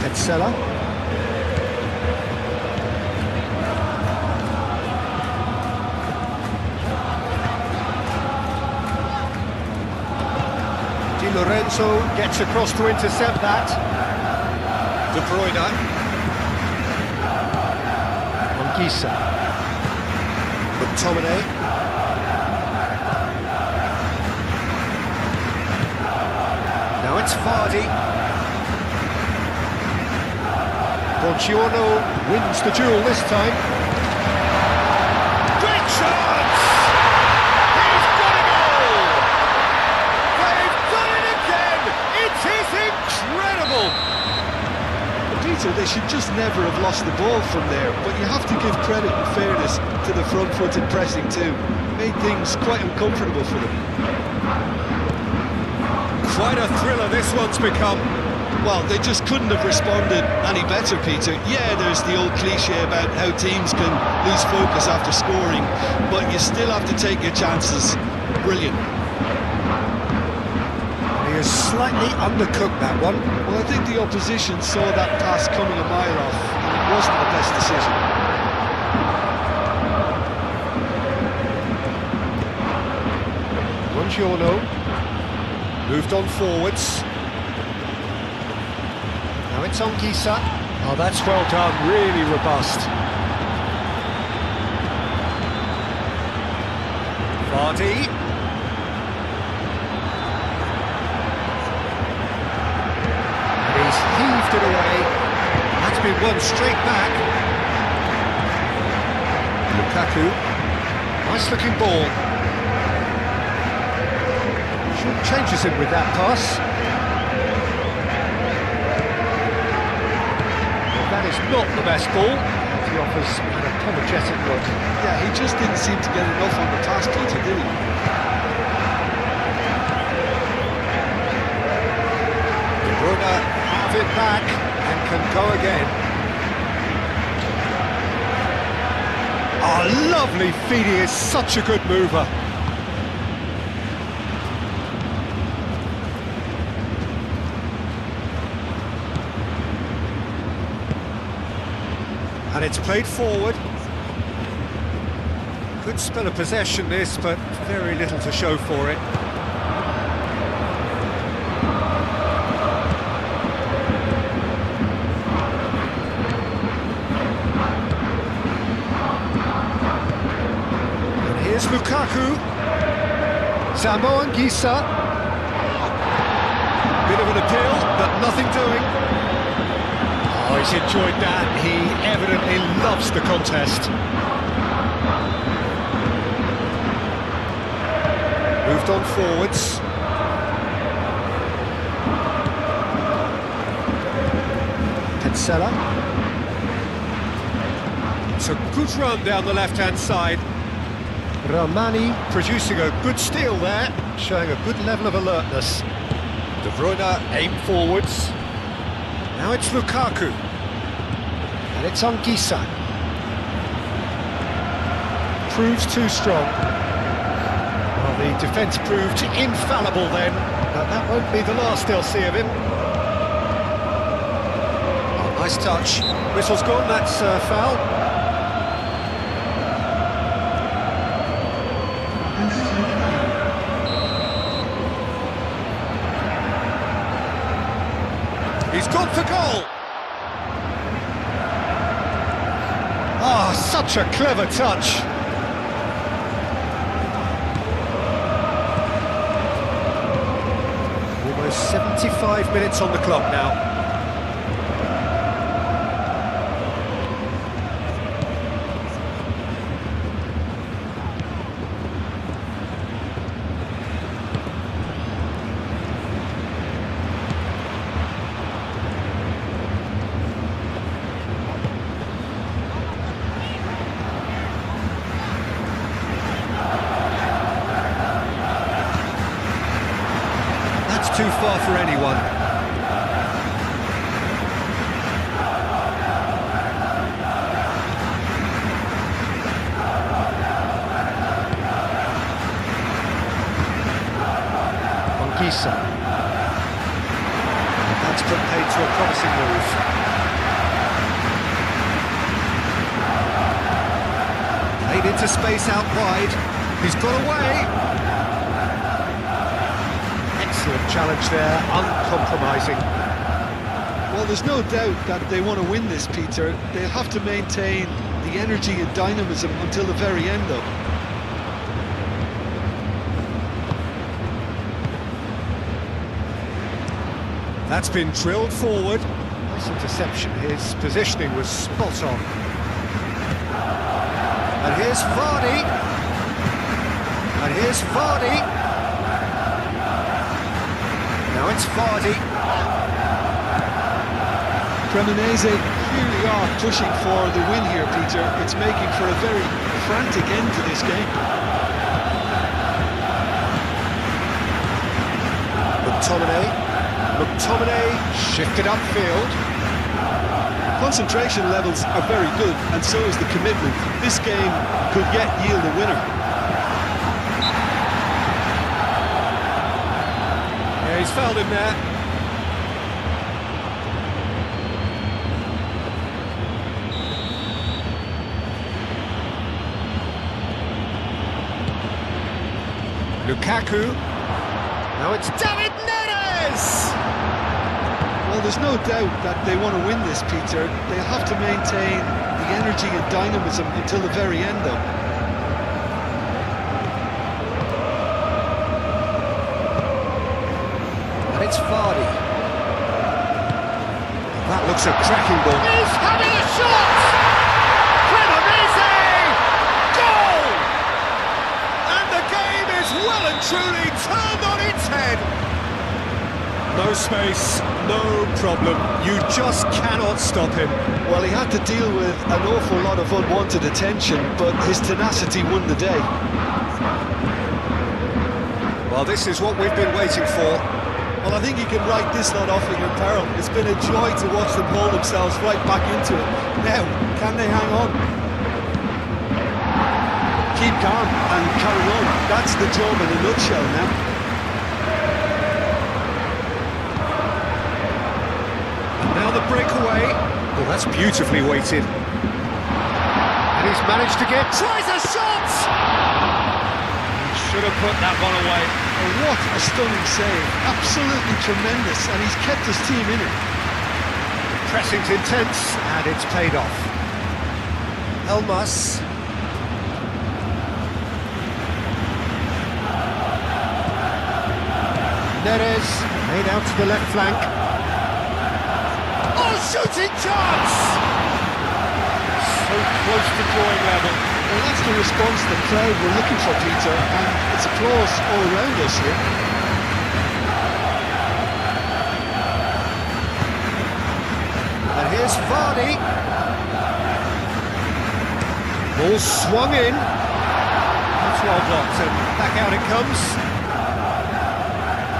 Etzela. Di Lorenzo gets across to intercept that. De Bruyne. Anguissa. McTominay. Now it's Vardy. Buongiorno wins the duel this time. Great chance! He's got a goal! They've done it again! It is incredible! Peter, they should just never have lost the ball from there, but you have to give credit and fairness to the front-footed pressing too. Made things quite uncomfortable for them. Quite a thriller this one's become. Well, they just couldn't have responded any better, Peter. Yeah, there's the old cliche about how teams can lose focus after scoring, but you still have to take your chances. Brilliant. He has slightly undercooked that one. Well, I think the opposition saw that pass coming a mile off, and it wasn't the best decision. Buongiorno moved on forwards. Now it's Anguissa. Oh, that's well done, really robust. Vardy. And he's heaved it away. That's been won straight back. Lukaku. Nice looking ball. Changes him with that pass. That is not the best ball. He offers an apologetic look. Yeah, he just didn't seem to get enough on the pass, Peter, did he? De Bruyne have it back and can go again. Oh, lovely feed. He is such a good mover. And it's played forward. Good spell of possession this, but very little to show for it. And here's Lukaku. Zambo Anguissa. Bit of an appeal, but nothing doing. Oh, he's enjoyed that. He evidently loves the contest. Moved on forwards. Cancella. It's a good run down the left-hand side. Romani producing a good steal there, showing a good level of alertness. De Bruyne aim forwards. Now it's Lukaku. And it's Anguissa. Proves too strong. Well, the defence proved infallible then, but that won't be the last they'll see of him. Oh, nice touch. Whistle's gone, that's foul. He's gone for goal! Ah, such a clever touch! Almost 75 minutes on the clock now. Too far for anyone. Anguissa. That's put paid to a promising move. Played into space out wide. He's got away. Excellent challenge there, uncompromising. Well, there's no doubt that if they want to win this, Peter, they'll have to maintain the energy and dynamism until the very end, though. That's been drilled forward. Nice interception. His positioning was spot on. And here's Vardy. And here's Vardy. Now it's Vardy. Cremonese really are pushing for the win here, Peter. It's making for a very frantic end to this game. McTominay shifted upfield. Concentration levels are very good, and so is the commitment. This game could yet yield a winner. Yeah, he's fouled him there. Lukaku. Now it's David Neres! Well, there's no doubt that they want to win this, Peter. They'll have to maintain the energy and dynamism until the very end, though. And it's Vardy. That looks a cracking ball. He's having a shot! Cremonese! Goal! And the game is well and truly turned on its head. No space, no problem. You just cannot stop him. Well, he had to deal with an awful lot of unwanted attention, but his tenacity won the day. Well, this is what we've been waiting for. Well, I think you can write this lot off in your peril. It's been a joy to watch them haul themselves right back into it. Now, can they hang on? Keep calm and carry on. That's the job in a nutshell now. Now the breakaway. Oh, that's beautifully weighted. And he's managed to get... Tries a shot! Should have put that one away. Oh, what a stunning save. Absolutely tremendous, and he's kept his team in it. Pressing's intense, and it's paid off. Elmas. Neres, made out to the left flank. Oh, shooting chance! So close to drawing level. Well, that's the response the crowd were looking for, Peter, and it's applause all around us here. And here's Vardy. Ball swung in. That's well blocked, and back out it comes.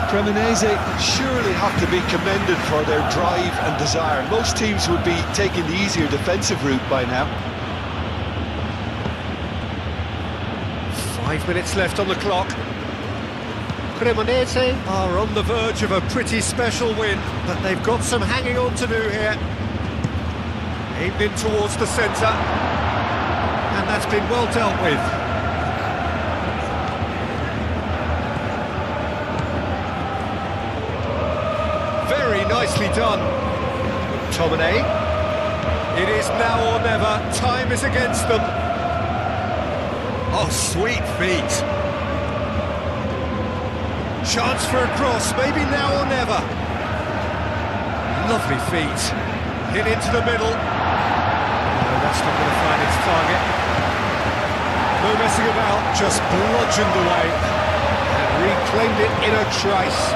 Cremonese surely have to be commended for their drive and desire. Most teams would be taking the easier defensive route by now. 5 minutes left on the clock. Cremonese are on the verge of a pretty special win, but they've got some hanging on to do here. Aimed in towards the centre, and that's been well dealt with. Very nicely done. McTominay. It is now or never. Time is against them. Oh, sweet feet. Chance for a cross, maybe now or never. Lovely feet. Hit into the middle. No, that's not going to find its target. No messing about, just bludgeoned away. And reclaimed it in a trice.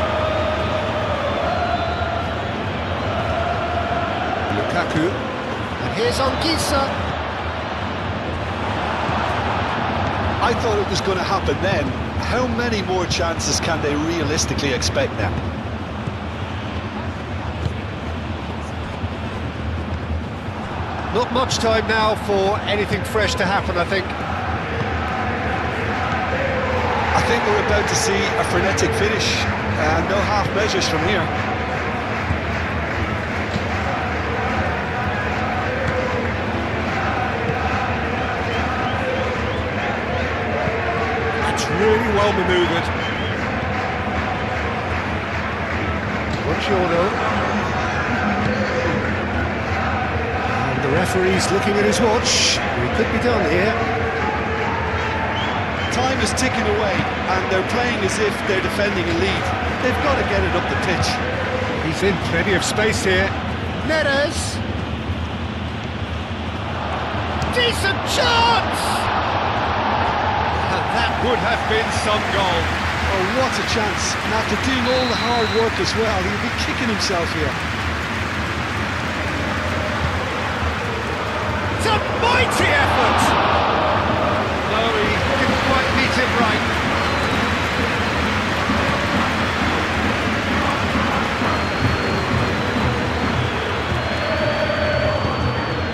Lukaku. And here's Anguissa. I thought it was going to happen then. How many more chances can they realistically expect now? Not much time now for anything fresh to happen, I think. I think we're about to see a frenetic finish, and no half measures from here. Really well manoeuvred. Buongiorno. And the referee's looking at his watch. He could be done here. Time is ticking away, and they're playing as if they're defending a lead. They've got to get it up the pitch. He's in plenty of space here. Neres! Decent chance! And that would have been some goal. Oh, what a chance. And after doing all the hard work as well, he'll be kicking himself here. It's a mighty effort! No, he didn't quite meet it right.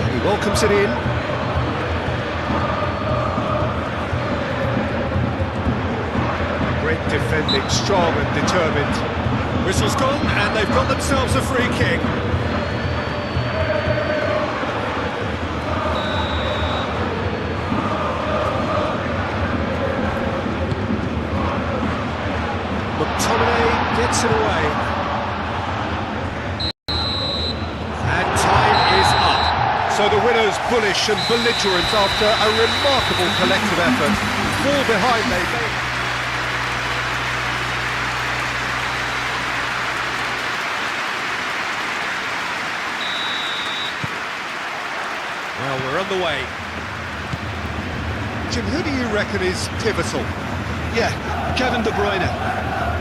And he welcomes it in. Great defending, strong and determined. Whistle's gone, and they've got themselves a free kick. McTominay gets it away. And time is up. So the winners bullish and belligerent after a remarkable collective effort. Fall behind they made. Well, we're on the way. Jim, who do you reckon is pivotal? Yeah, Kevin De Bruyne.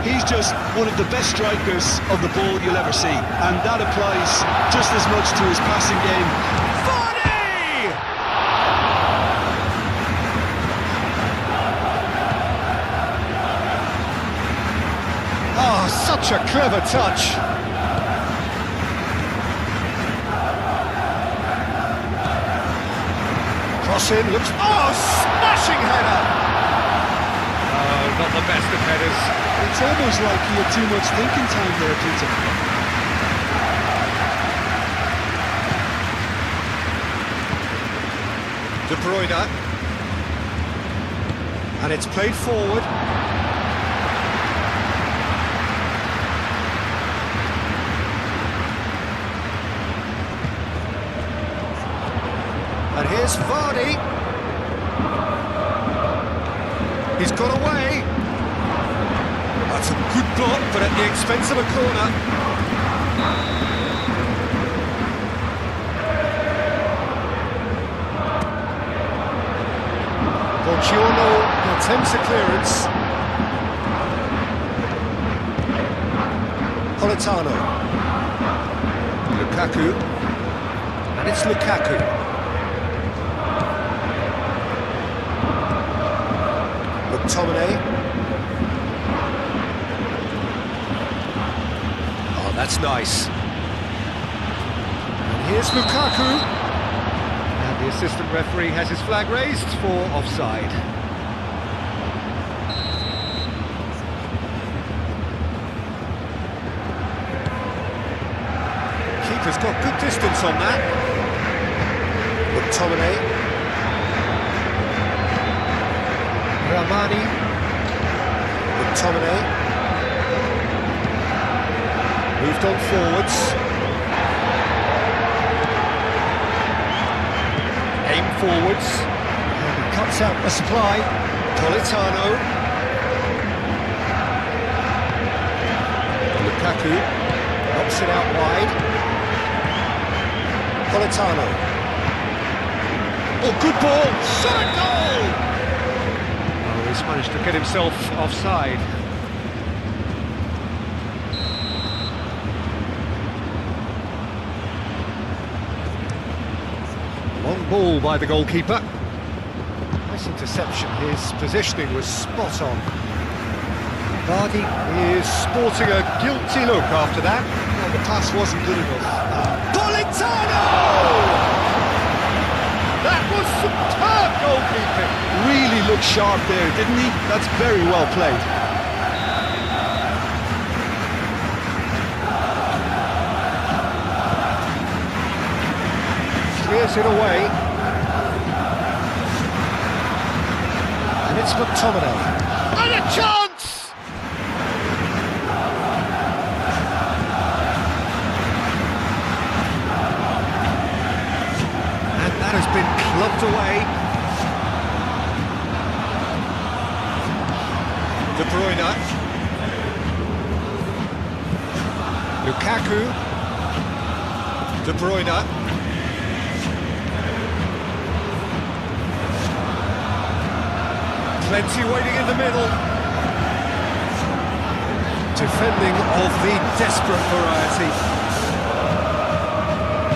He's just one of the best strikers of the ball you'll ever see. And that applies just as much to his passing game. Vardy! Oh, such a clever touch. Crossing, looks... Oh, smashing header! Oh, not the best of headers. It's almost like he had too much thinking time there, Peter. De Bruyne. And it's played forward. And here's Vardy. He's got away. That's a good block, but at the expense of a corner. Giorno attempts a clearance. Politano. Lukaku. And it's Lukaku. McTominay. Oh, that's nice. And here's Lukaku. And the assistant referee has his flag raised for offside. Keeper's got good distance on that. McTominay. Ramani. McTominay. Moved on forwards. Aim forwards. And he cuts out the supply. Politano. Lukaku. Knocks it out wide. Politano. Oh, good ball! Shot a goal! Oh, he's managed to get himself offside. Long ball by the goalkeeper. Nice interception, his positioning was spot on. Vardy is sporting a guilty look after that. Well, the pass wasn't good enough. Politano! That was superb goalkeeping. Really looked sharp there, didn't he? That's very well played. Clears it away. And it's McTominay. And a chance! And that has been clubbed away. De Bruyne. Lukaku. De Bruyne. Plenty waiting in the middle. Defending of the desperate variety.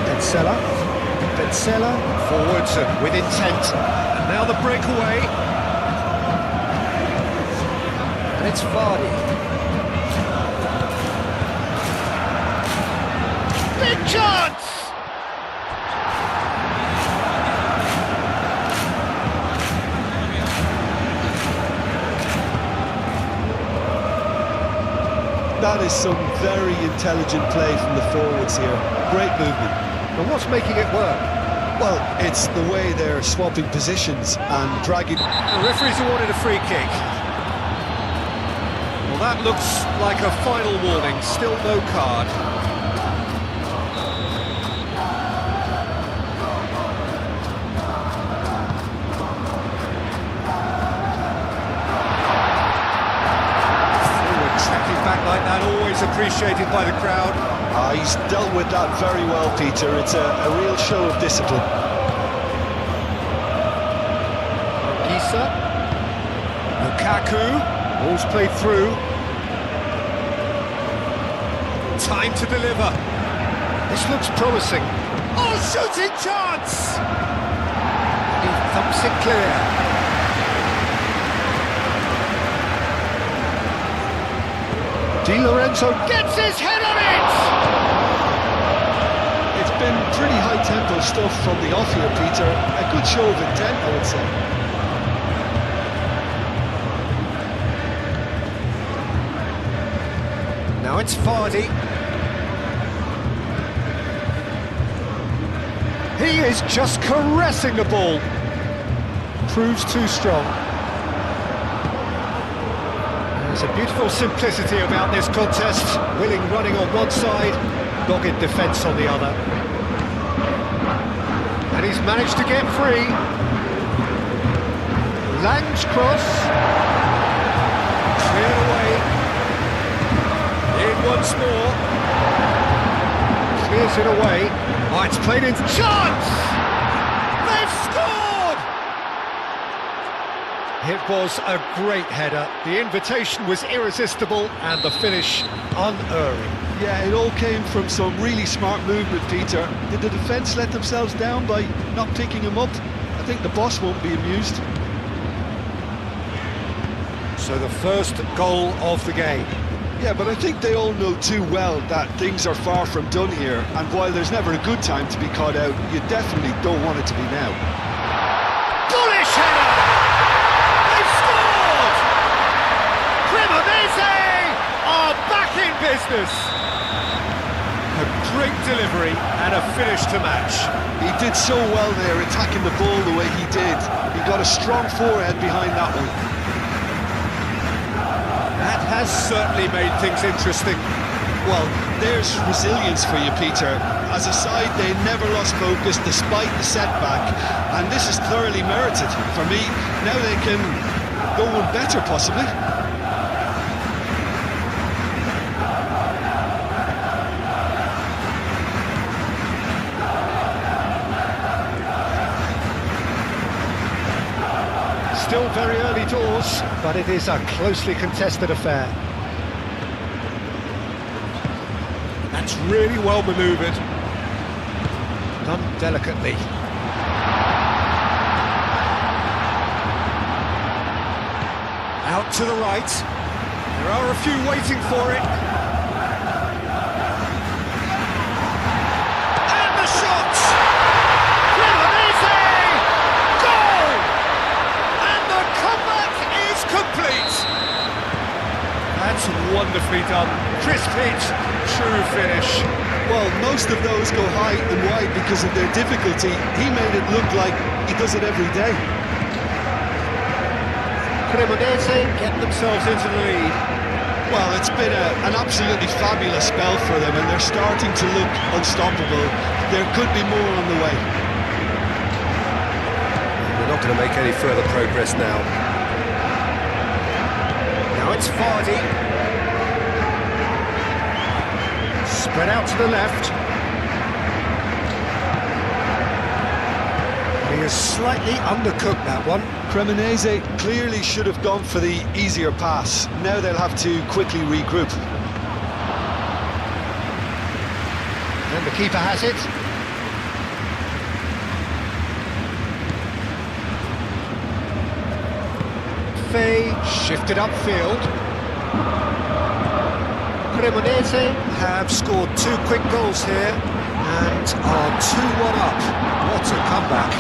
Benzella. Forwards and with intent. And now the breakaway. And it's Vardy. Big chance! That is some very intelligent play from the forwards here. Great movement. And what's making it work? Well, it's the way they're swapping positions and dragging... The referee's awarded a free kick. Well, that looks like a final warning. Still no card. Back like that, always appreciated by the crowd. He's dealt with that very well, Peter. It's a real show of discipline. Gisa. Lukaku. Ball's played through. Time to deliver. This looks promising. Oh, shooting chance! He thumps it clear. Di Lorenzo gets his head on it! It's been pretty high-tempo stuff from the off here, Peter. A good show of intent, I would say. Now it's Vardy. He is just caressing the ball. Proves too strong. There's a beautiful simplicity about this contest. Willing running on one side, dogged defence on the other. And he's managed to get free. Lang's cross. Cleared away. In once more. Clears it away. Oh, it's played in. Chance! They've scored! It was a great header. The invitation was irresistible and the finish unerring. Yeah, it all came from some really smart movement, Peter. Did the defence let themselves down by not picking him up? I think the boss won't be amused. So the first goal of the game. Yeah, but I think they all know too well that things are far from done here, and while there's never a good time to be caught out, you definitely don't want it to be now. Bullish header! They've scored! Cremonese are back in business! A great delivery and a finish to match. He did so well there, attacking the ball the way he did. He got a strong forehead behind that one. That has certainly made things interesting. Well, there's resilience for you, Peter. As a side, they never lost focus despite the setback, and this is thoroughly merited. For me, now they can go one better, possibly. Still very early doors, but it is a closely contested affair. That's really well manoeuvred. Done delicately. Out to the right. There are a few waiting for it. And the shot! Cremonese! Goal! And the comeback is complete. That's wonderfully done. Crisp hit, true finish. Well, most of those go high and wide because of their difficulty. He made it look like he does it every day. Cremonese get themselves into the lead. Well, it's been an absolutely fabulous spell for them, and they're starting to look unstoppable. There could be more on the way. They're not going to make any further progress now. Now it's Vardy. Spread out to the left. He has slightly undercooked that one. Cremonese clearly should have gone for the easier pass. Now they'll have to quickly regroup. And the keeper has it. Fay shifted upfield. Cremonese have scored 2 quick goals here and are 2-1 up. What a comeback.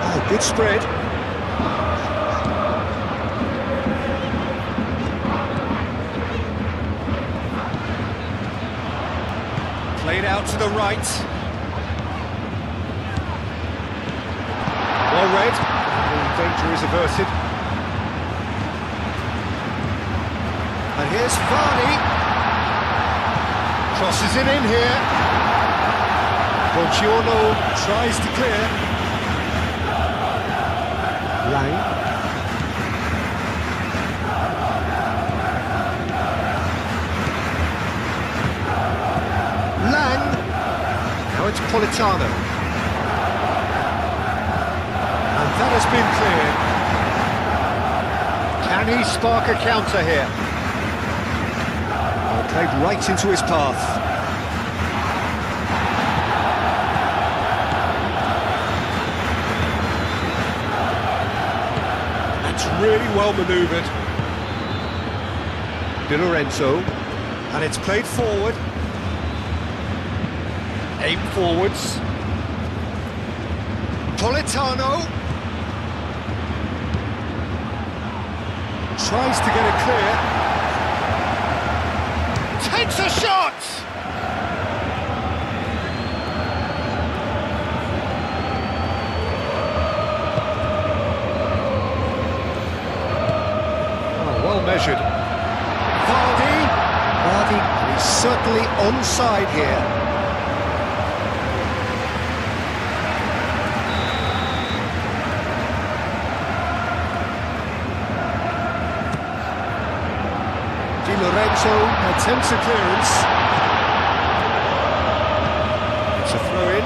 Oh, good spread. Played out to the right. Well read. The danger is averted. And here's Vardy. Crosses it in here. Buongiorno tries to clear. Lang. Now it's Politano. And that has been cleared. Can he spark a counter here? Oh, played right into his path. That's really well manoeuvred. Di Lorenzo. And it's played forward. Aim forwards. Politano tries to get it clear. Takes a shot! Oh, well measured. Vardy, he's certainly onside here. Di Lorenzo attempts a clearance. It's a throw-in.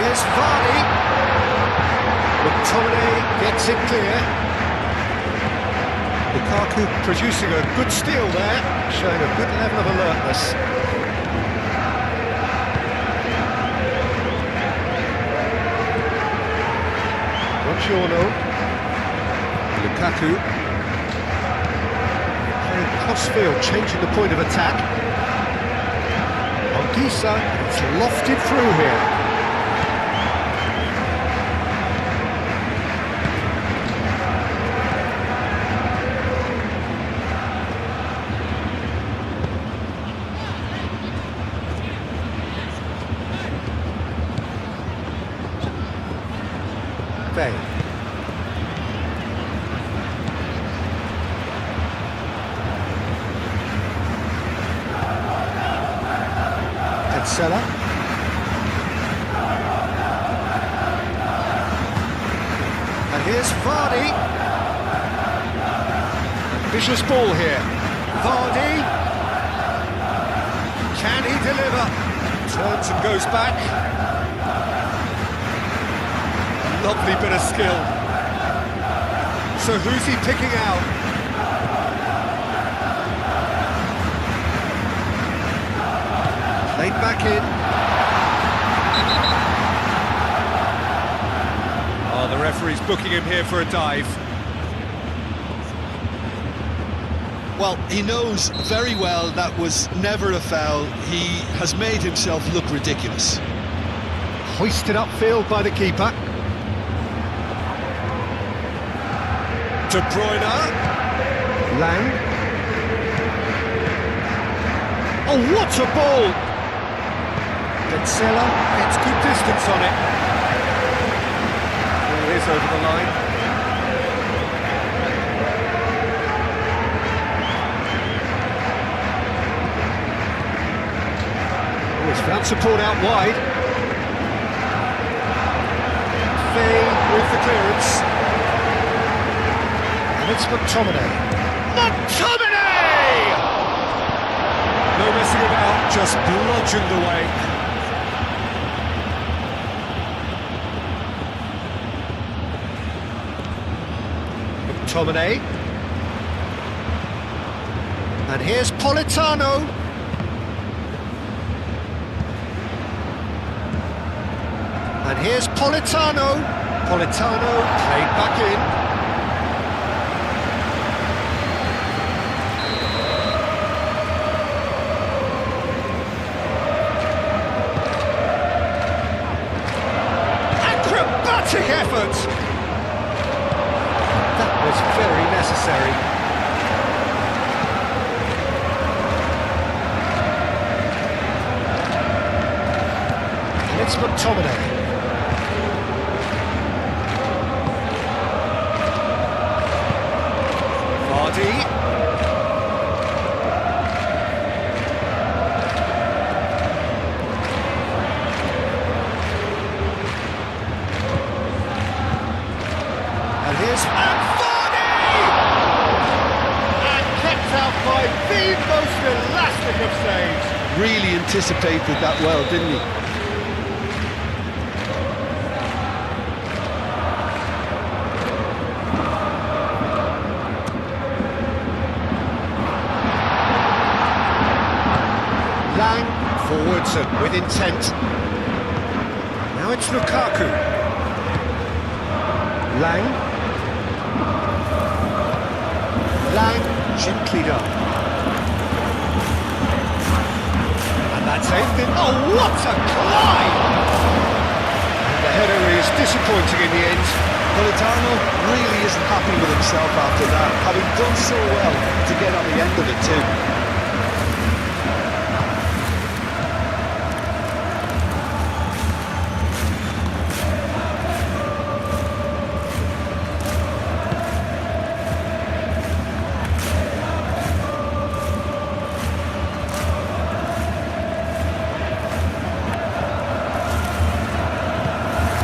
Here's Vardy. McTominay gets it clear. Lukaku producing a good steal there, showing a good level of alertness. Buongiorno. Lukaku. Playing cross-field, changing the point of attack. Anguissa, it's lofted through here. Bay. Petzela. And here's Vardy. Vicious ball here. Vardy. Can he deliver? Turns and goes back. Lovely bit of skill. So who's he picking out? Played back in. Oh, the referee's booking him here for a dive. Well, he knows very well that was never a foul. He has made himself look ridiculous. Hoisted upfield by the keeper. De Bruyne. Lang. Oh, what a ball! Benzella gets good distance on it. There it is over the line. Oh, he's found support out wide. Fay with the clearance. And it's McTominay. McTominay! No messing about, just bludgeoned away. McTominay. And here's Politano. And here's Politano. Politano played back in. Acrobatic effort! That was very necessary. And it's McTominay. And here's Vardy! And kept out by the most elastic of saves. Really anticipated that well, didn't he? Lang forwards and with intent. Now it's Lukaku. Lang. Lang gently done. And that's aimed in. Oh, what a climb! And the header is disappointing in the end. Politano really isn't happy with himself after that, having done so well to get on the end of it too.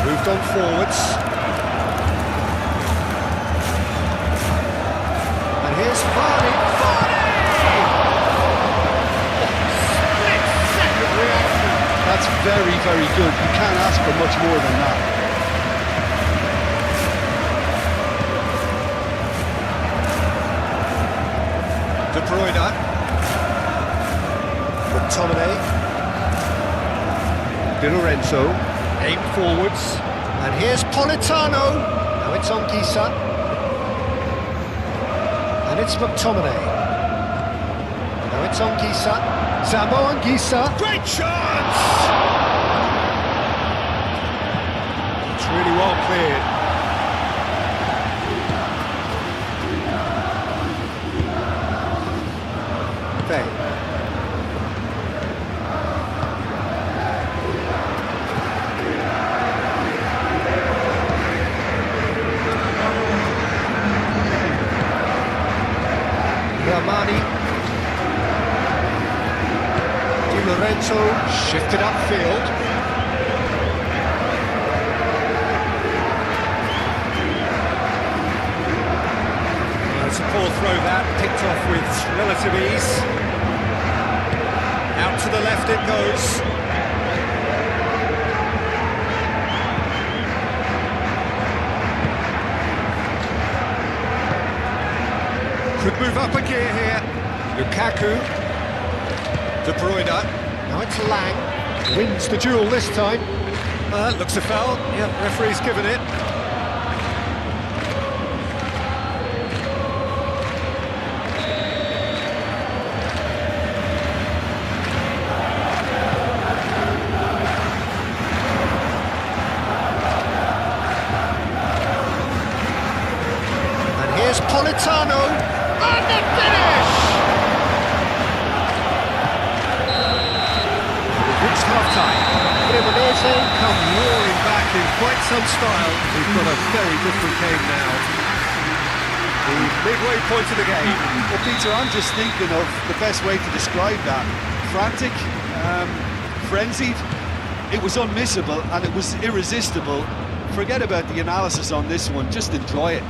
Moved on forwards. And here's Vardy. Vardy! Split-second reaction. That's very, very good. You can't ask for much more than that. De Bruyne. McTominay. Di Lorenzo. Aimed forwards. And here's Politano. Now it's Anguissa. And it's McTominay. Now it's Anguissa. Zambo Anguissa. Great chance! It's really well cleared. Fay. Ramani. Di Lorenzo shifted upfield. It's a poor throw that, picked off with relative ease. Out to the left it goes. Could move up a gear here. Lukaku. De Bruyne. Now it's Lang. Wins the duel this time. Looks a foul. Yep, referee's given it. Politano, and the finish! We've reached half-time. Cremonese come roaring back in quite some style. We've got a very different game now. The midway point of the game. Well, Peter, I'm just thinking of the best way to describe that. Frantic, frenzied. It was unmissable and it was irresistible. Forget about the analysis on this one, just enjoy it.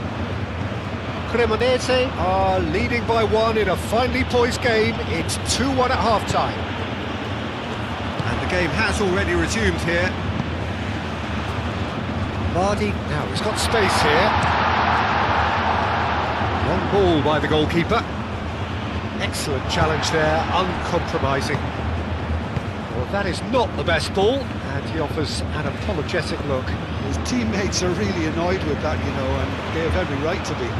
Cremonese are leading by 1 in a finely poised game. It's 2-1 at half-time. And the game has already resumed here. Vardy, now he's got space here. Long ball by the goalkeeper. Excellent challenge there, uncompromising. Well, that is not the best ball, and he offers an apologetic look. His teammates are really annoyed with that, you know, and they have every right to be.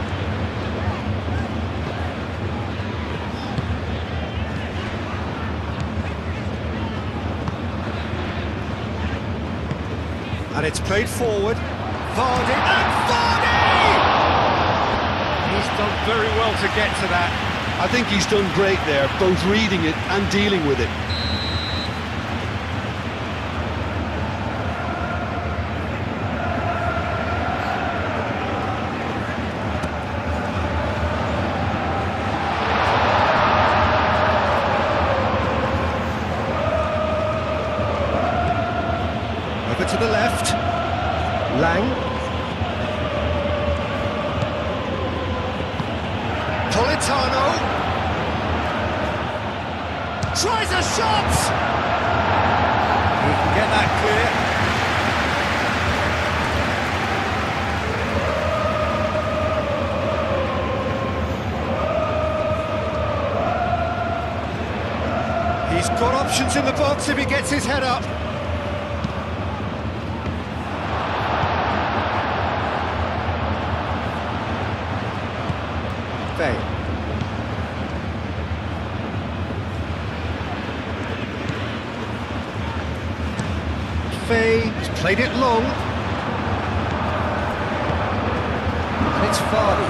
And it's played forward. Vardy, and Vardy! He's done very well to get to that. I think he's done great there, both reading it and dealing with it. Over to the left. Lang. Politano. Tries a shot! He can get that clear. He's got options in the box if he gets his head up. Faye. He's played it long. And it's Vardy.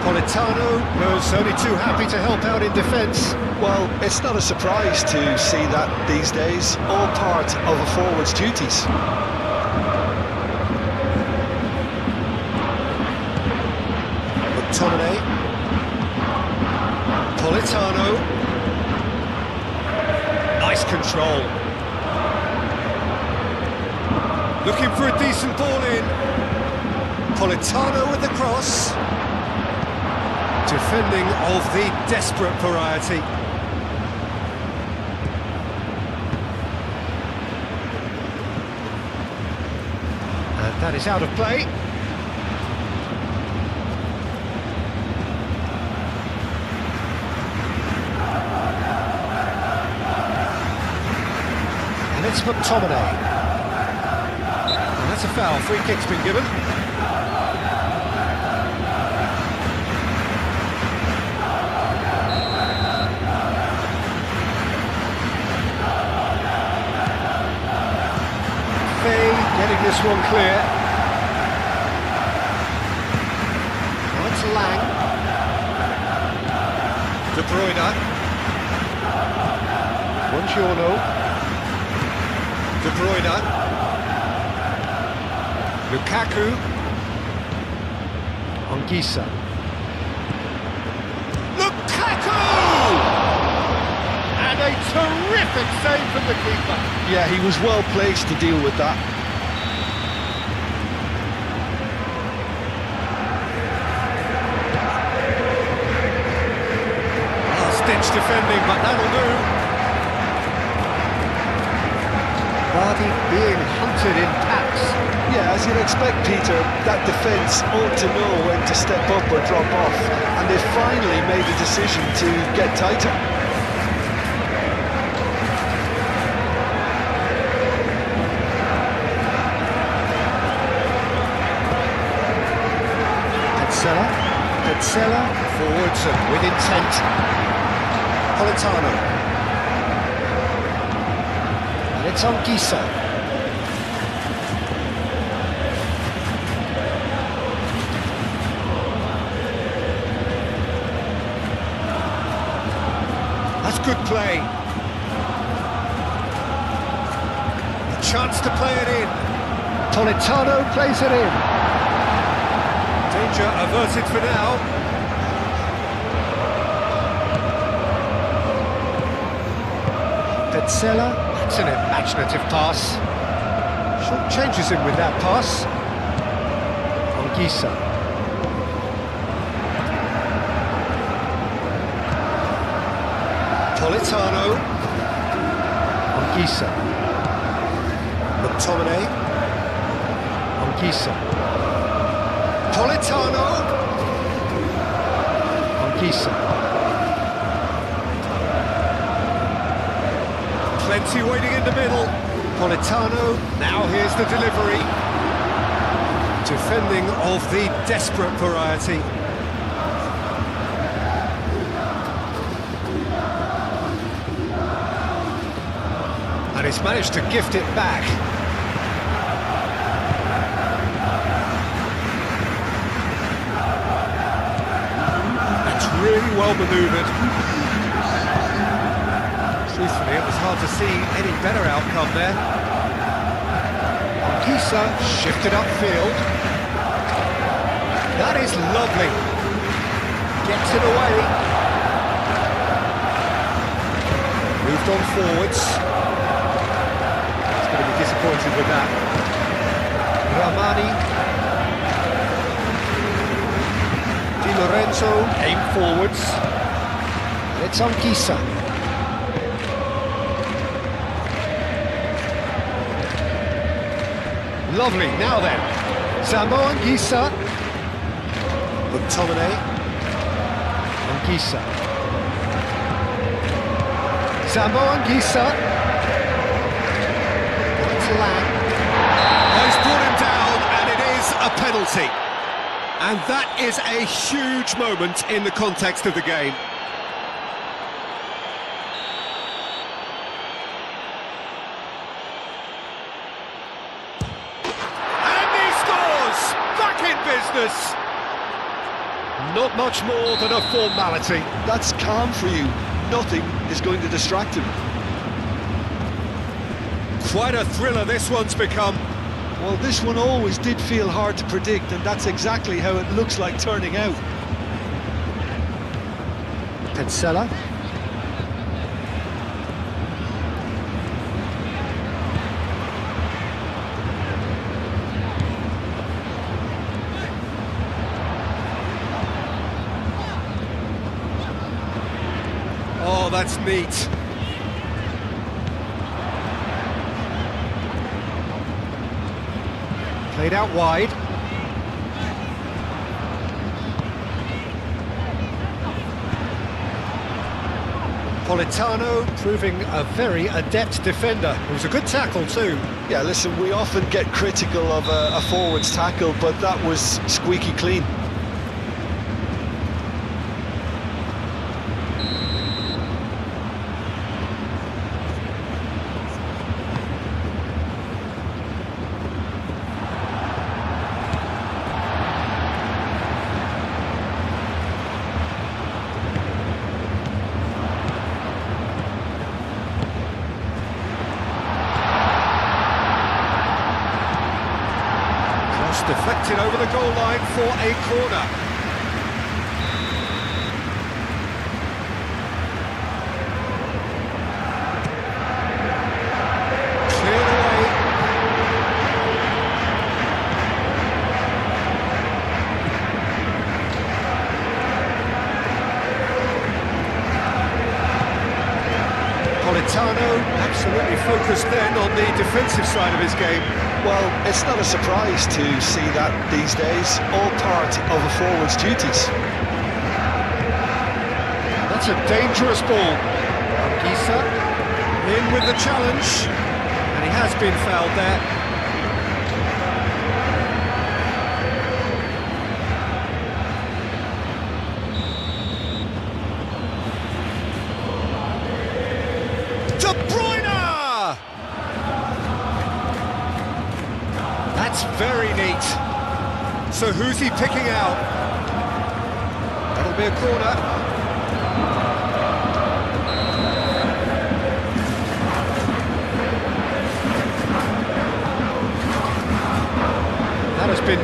Politano was only too happy to help out in defence. Well, it's not a surprise to see that these days, all part of a forward's duties. McTominay. Politano. Nice control. Looking for a decent ball in. Politano with the cross. Defending of the desperate variety. And that is out of play. It's McTominay. And that's a foul. Free kick's been given. Faye getting this one clear. Now it's Lang. De Bruyne. Buongiorno. De Bruyne. Lukaku. Anguissa. Lukaku! And a terrific save from the keeper. Yeah, he was well placed to deal with that. Last-ditch defending, but that'll do. Vardy being hunted in packs. Yeah, as you'd expect, Peter, that defence ought to know when to step up or drop off, and they finally made the decision to get tighter. Petzela forwards and with intent. Politano. And it's Anguissa. That's good play. A chance to play it in. Politano plays it in. Danger averted for now. Petzela. That's an imaginative pass. Short changes him with that pass. Anguissa. Politano. Anguissa. McTominay. Anguissa. Politano. Anguissa. Plenty waiting in the middle. Politano. Now here's the delivery. Defending of the desperate variety. And he's managed to gift it back. That's really well manoeuvred. Truthfully, it was hard to see any better outcome there. Anguissa shifted upfield. That is lovely. Gets it away. Moved on forwards. Going to be disappointed with that. Ramani. Di Lorenzo aim forwards. It's Anguissa. Lovely, now then. Zambo Anguissa. McTominay. Anguissa. Zambo Anguissa. Lang. Oh, he's brought him down, and it is a penalty. And that is a huge moment in the context of the game. And he scores! Back in business! Not much more than a formality. That's calm for you. Nothing is going to distract him. Quite a thriller this one's become. Well, this one always did feel hard to predict, and that's exactly how it looks like turning out. Petzela. Oh, that's neat. Played out wide. Politano proving a very adept defender. It was a good tackle too. Yeah, listen, we often get critical of a forward's tackle, but that was squeaky clean. Deflected over the goal line for a corner. Cleared away. Politano absolutely focused then on the defensive side of his game. Well, it's not a surprise to see that these days, all part of a forward's duties. That's a dangerous ball. Anguissa in with the challenge, and he has been fouled there. De Bruyne! That's very neat. So who's he picking out? That'll be a corner.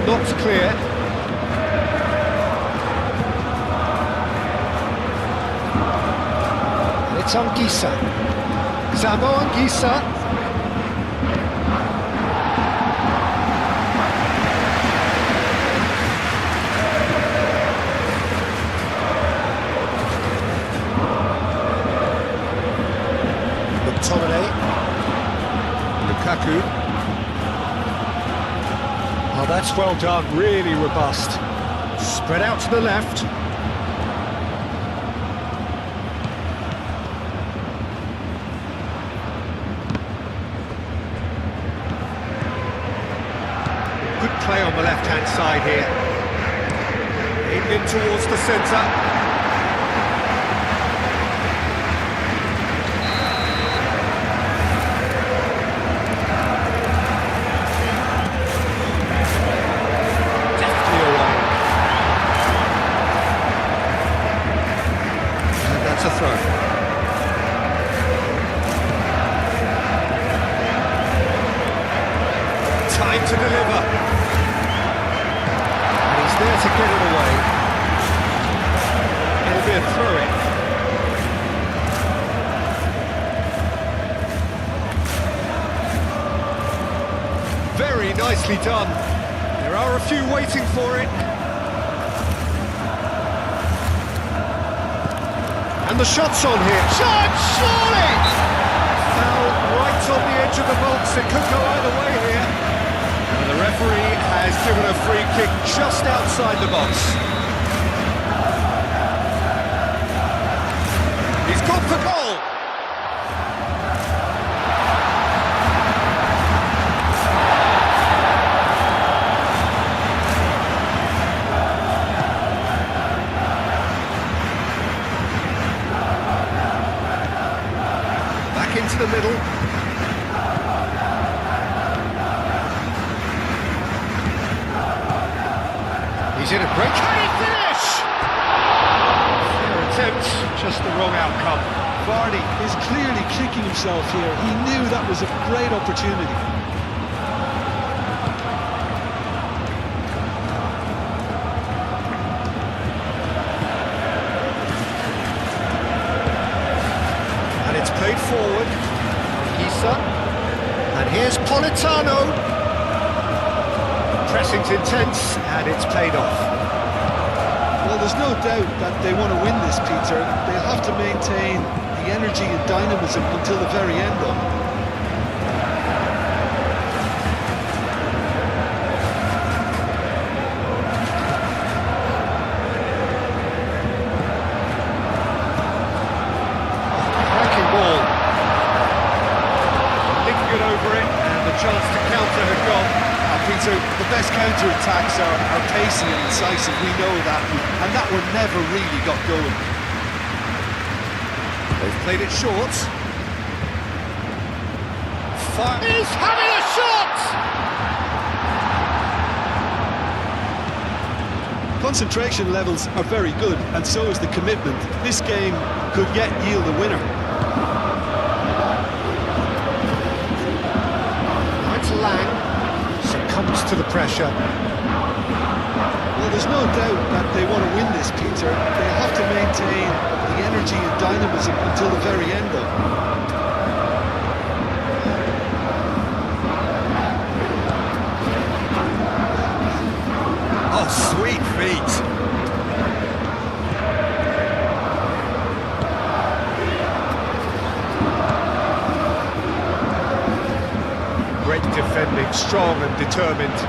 Not clear. It's Anguissa. Sambo Anguissa. McTominay. Lukaku. Oh, that's well done, really robust. Spread out to the left. Good play on the left-hand side here. Aimed in towards the centre. A throw. Time to deliver. And he's there to get it away. It'll be a throw-in. Very nicely done. There are a few waiting for it. And the shot's on here. Shot, surely! Foul right on the edge of the box. It could go either way here. And the referee has given a free kick just outside the box. He's gone for goal! Into the middle. He's in a great... Can he finish? Fair attempt, just the wrong outcome. Vardy is clearly kicking himself here. He knew that was a great opportunity. Played forward, Anguissa, and here's Politano. Pressing's intense, and it's paid off. Well, there's no doubt that they want to win this, Peter. They'll have to maintain the energy and dynamism until the very end, though. Chance to counter had gone. Peter, the best counter-attacks are pacey and incisive, we know that, and that one never really got going. They've played it short. He's having a shot! Concentration levels are very good, and so is the commitment. This game could yet yield a winner. Lang succumbs to the pressure. Well, there's no doubt that they want to win this, Peter. They'll have to maintain the energy and dynamism until the very end, though. Oh, sweet feet. Great defending, strong and determined.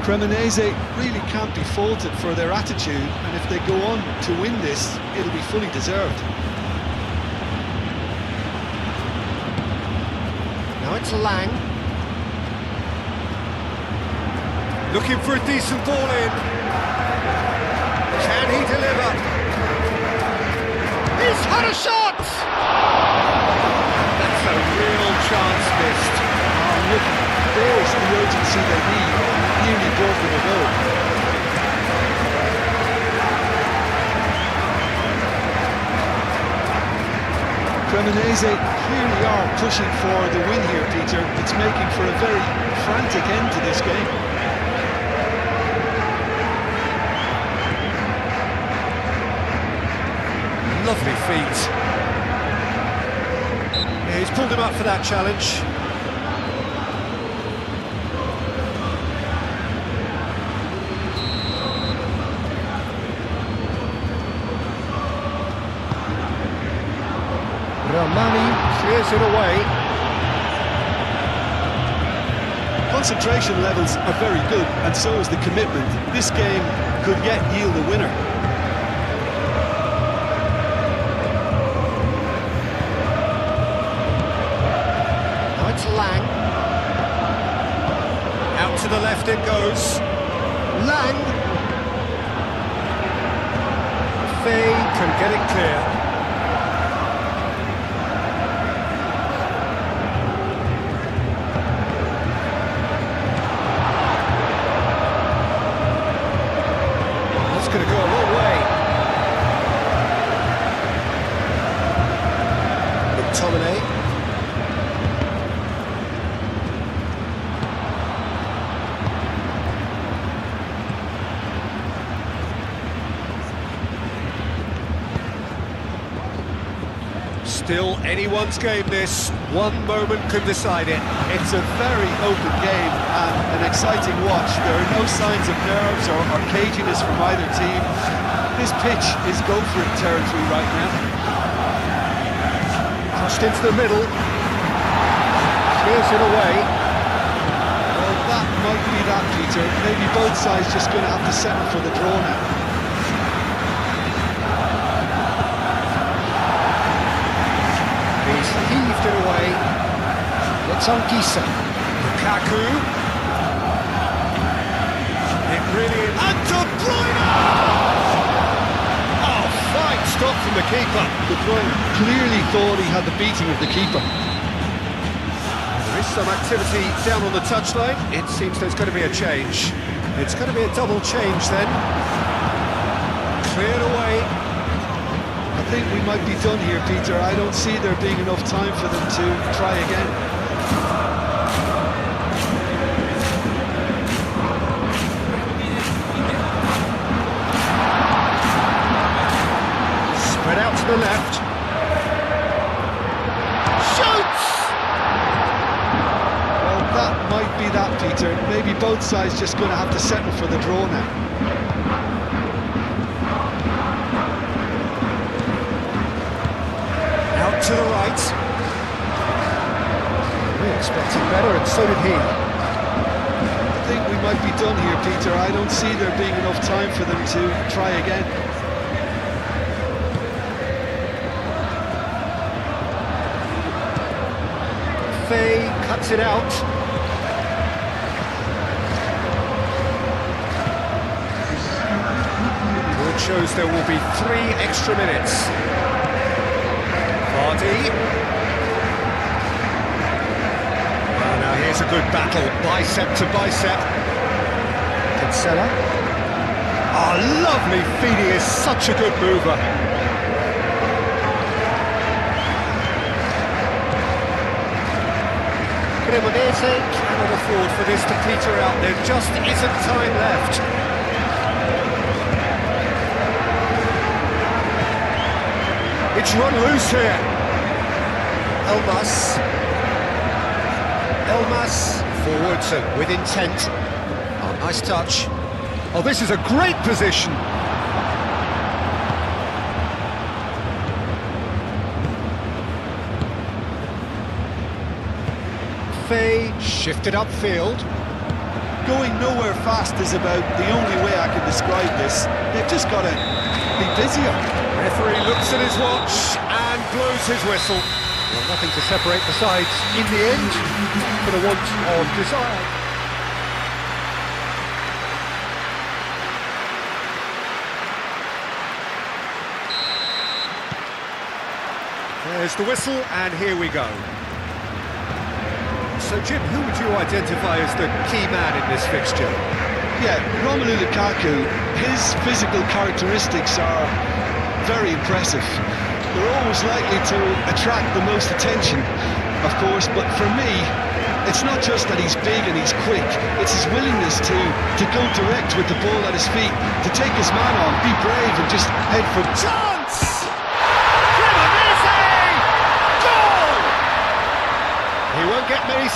Cremonese really can't be faulted for their attitude, and if they go on to win this, it'll be fully deserved. Now it's Lang. Looking for a decent ball in. Can he deliver? He's had a shot! That's a real chance missed. Look, there's the urgency they need. Nearly brought them a goal. Cremonese clearly are pushing for the win here, Peter. It's making for a very frantic end to this game. lovely feet. Yeah, he's pulled him up for that challenge. Romani clears it away. Concentration levels are very good, and so is the commitment. This game could yet yield a winner. Now it's Lang. Out to the left it goes. Lang. Fay can get it clear. Going to go a long way. McTominay. Still anyone's game this. One moment could decide it. It's a very open game and an exciting watch. There are no signs of nerves or caginess from either team. This pitch is go-for-it territory right now. Pushed into the middle. Clears it away. Well, that might be that, Peter. Maybe both sides just going to have to settle for the draw now. He's heaved it away. It's on Gisa. Lukaku. It really is. And De Bruyne! Oh, fine stop from the keeper. De Bruyne clearly thought he had the beating of the keeper. There is some activity down on the touchline. It seems there's going to be a change. It's going to be a double change then. Cleared away. I think we might be done here, Peter. I don't see there being enough time for them to try again. Spread out to the left. Shoots! Well, that might be that, Peter. Maybe both sides just going to have to settle for the draw now. To the right. We expected better, and so did he. I think we might be done here, Peter. I don't see there being enough time for them to try again. Fay cuts it out. Board shows there will be 3 extra minutes. Vardy. Well, now here's a good battle, bicep to bicep. Cancela. Oh, lovely feed, he is such a good mover. Cremonese cannot afford for this to peter out, there just isn't time left. It's run loose here. Elmas forwards and with intent. Oh, nice touch. Oh, this is a great position. Fay shifted upfield. Going nowhere fast is about the only way I can describe this. They've just got to be busier. Referee looks at his watch and blows his whistle. Well, nothing to separate the sides in the end, for the want of desire. There's the whistle, and here we go. So, Jim, who would you identify as the key man in this fixture? Yeah, Romelu Lukaku, his physical characteristics are very impressive. They're always likely to attract the most attention, of course, but for me, it's not just that he's big and he's quick, it's his willingness to go direct with the ball at his feet, to take his man on, be brave and just head for... Chance!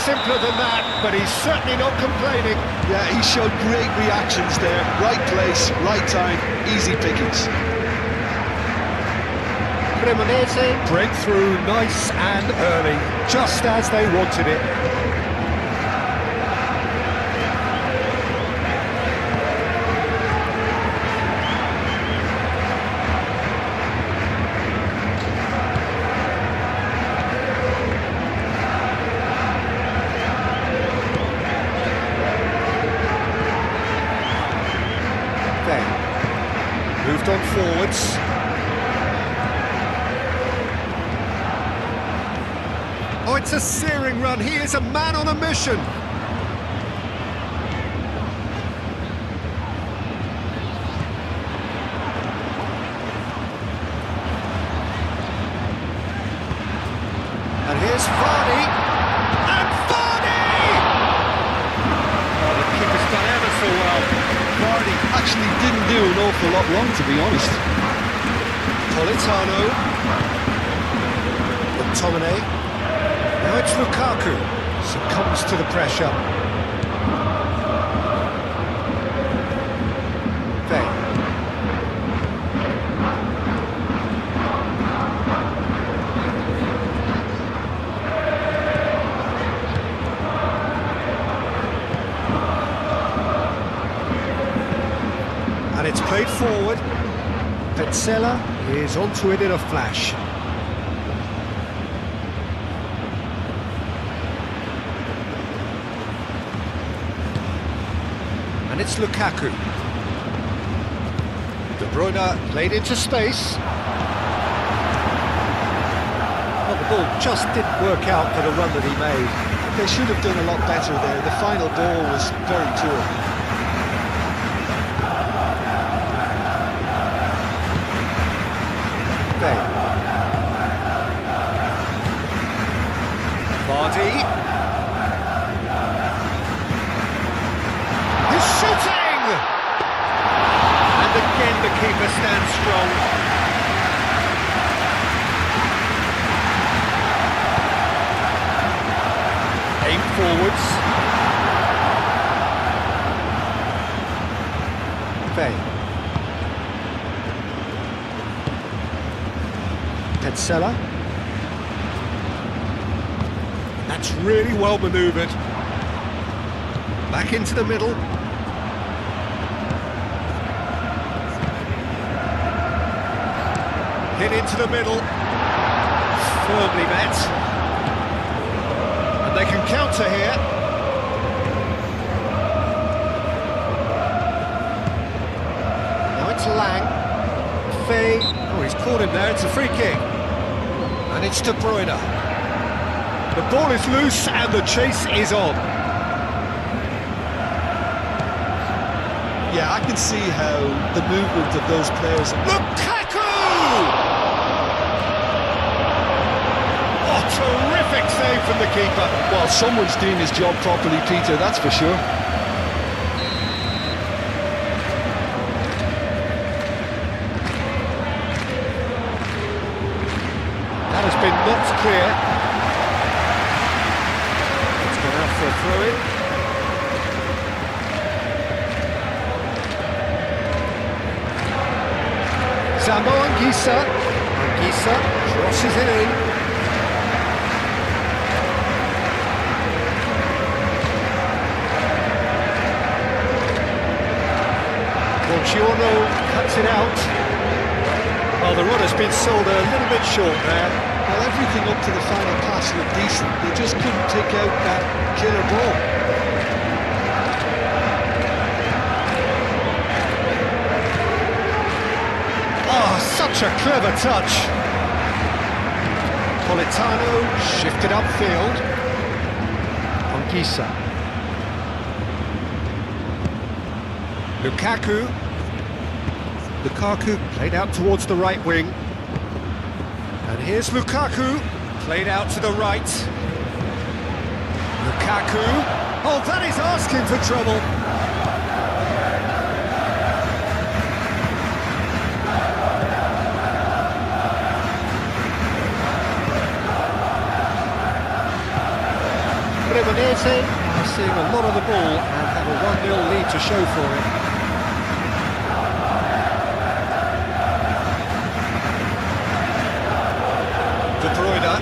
simpler than that, but he's certainly not complaining. Yeah, he showed great reactions there. Right place, right time, easy pickings. Cremonese break through nice and early, just as they wanted it. Moved on forwards. Oh, it's a searing run. He is a man on a mission. And here's Vardy. And Vardy! Oh, the keeper's done ever so well. Vardy actually didn't do an awful lot wrong, to be honest. Politano. McTominay. Now it's Lukaku. Succumbs to the pressure. Vey. And it's played forward. Petzela is onto it in a flash. And it's Lukaku. De Bruyne played into space. Well, the ball just didn't work out for the run that he made. They should have done a lot better there. The final ball was very poor. Vardy. He's shooting! And again the keeper stands strong. Aim forwards. Vey. Petzela. That's really well manoeuvred. Back into the middle. Hit into the middle. Firmly met. And they can counter here. Now it's Lang. Fay. Oh, he's caught him there. It's a free kick. And it's De Bruyne. The ball is loose and the chase is on. Yeah, I can see how the movement of those players... Lukaku! Oh, terrific save from the keeper. Well, someone's doing his job properly, Peter, that's for sure. That has been knocked clear. For a throw-in. Sambo Anguissa. Anguissa crosses it in. Buongiorno cuts it out. Well, the run has been sold a little bit short there. Well, everything up to the final pass looked decent. They just couldn't take out that killer ball. Oh, such a clever touch. Politano shifted upfield. Anguissa. Lukaku. Lukaku played out towards the right wing. And here's Lukaku, played out to the right. Lukaku. Oh, that is asking for trouble. Cremonese are seeing a lot of the ball and have a 1-0 lead to show for it. De Bruyne.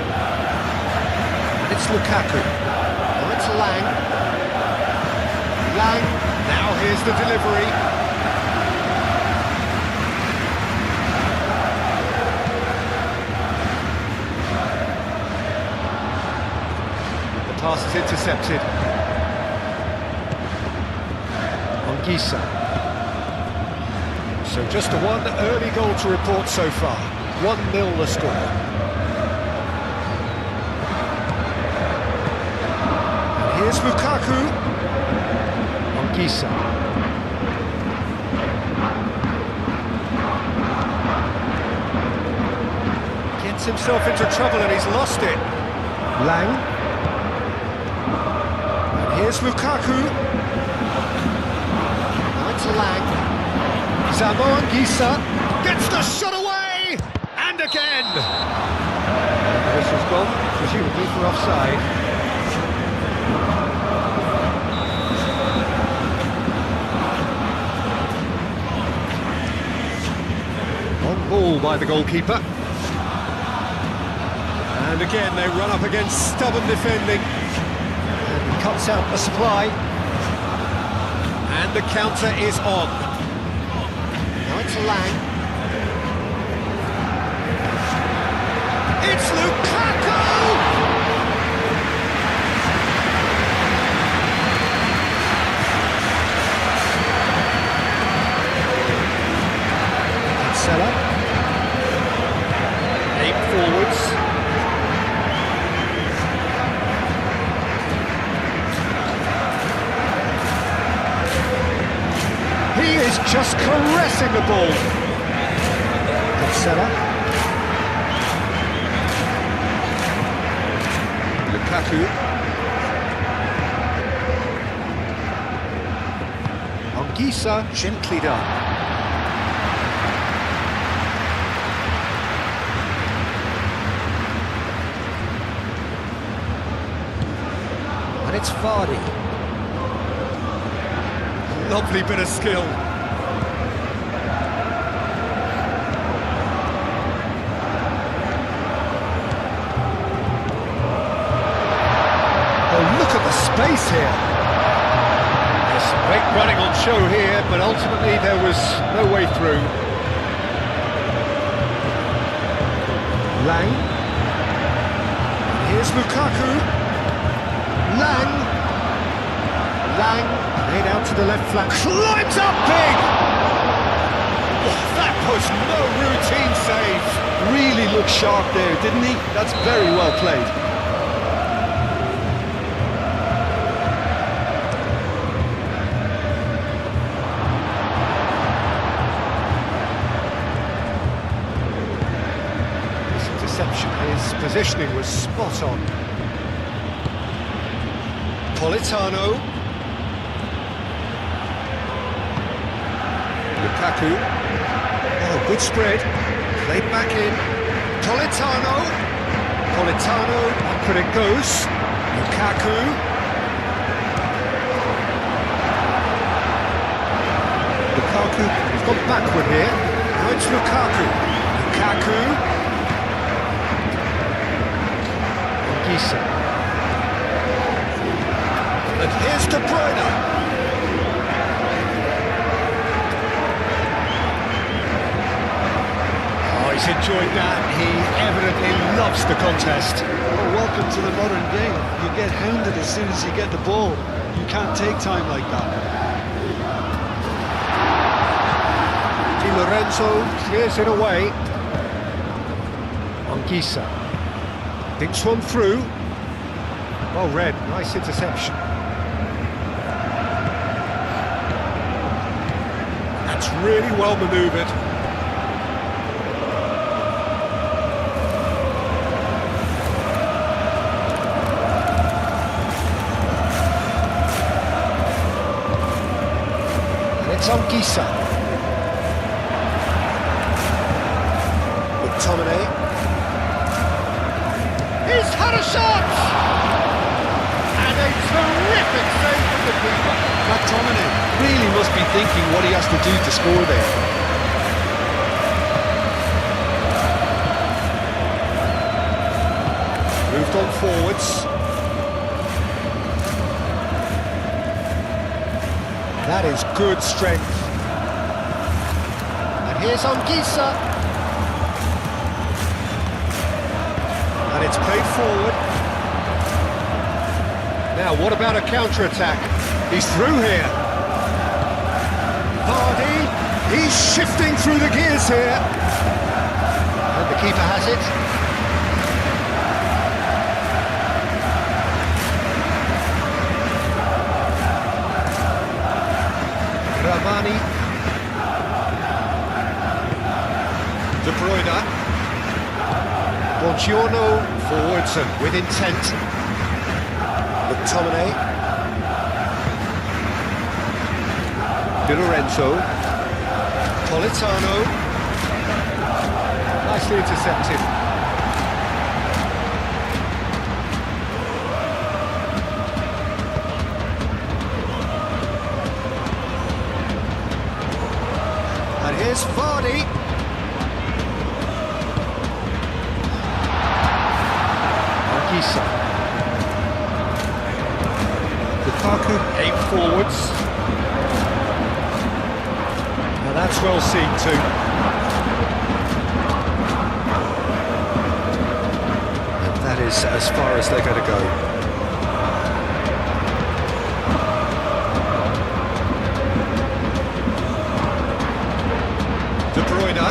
And it's Lukaku. Now it's Lang. Lang. Now here's the delivery. The pass is intercepted. Anguissa. So just a one early goal to report so far. 1-0 the score. Here's Lukaku. Anguissa. Gets himself into trouble and he's lost it. Lang. And here's Lukaku. Now it's Lang. Samo Anguissa gets the shot away! And again! This has gone, presumably for offside. Ball by the goalkeeper. And again they run up against stubborn defending. And he cuts out the supply. And the counter is on. Now it's Lang. It's Lukaku! Cancelo. Forwards. He is just caressing the ball. Cancelo. Lukaku. Anguissa, gently done. It's Vardy. Lovely bit of skill. Oh, look at the space here. There's some great running on show here, but ultimately there was no way through. Lang. Here's Lukaku. Lang made out to the left flank, climbs up big! Oh, that was no routine save. Really looked sharp there, didn't he? That's very well played. This interception, his positioning was spot on. Politano. Lukaku. Oh, good spread. Played back in. Politano. Up it goes. Lukaku. He's gone backward here. Now it's Lukaku. Anguissa. And here's De Bruyne. Oh, he's enjoyed that. He evidently loves the contest. Oh, welcome to the modern game. You get hounded as soon as you get the ball. You can't take time like that. Di Lorenzo clears it away. Anguissa. Dinks one through. Well read, nice interception. That's really well manoeuvred. And it's Anguissa. McTominay. He's had a shot! And a a terrific save from the keeper. McTominay really must be thinking what he has to do to score there. Moved on forwards. That is good strength. And here's Anguissa. And it's played forward. Now, what about a counter-attack? He's through here. Vardy, he's shifting through the gears here. And the keeper has it. Ramani. De Bruyne. Buongiorno forwards and with intent. McTominay. Di Lorenzo. Politano. Nicely intercepted. And here's Vardy. Anguissa. Lukaku, aim forwards. Now that's well seen too. And that is as far as they're going to go. De Bruyne.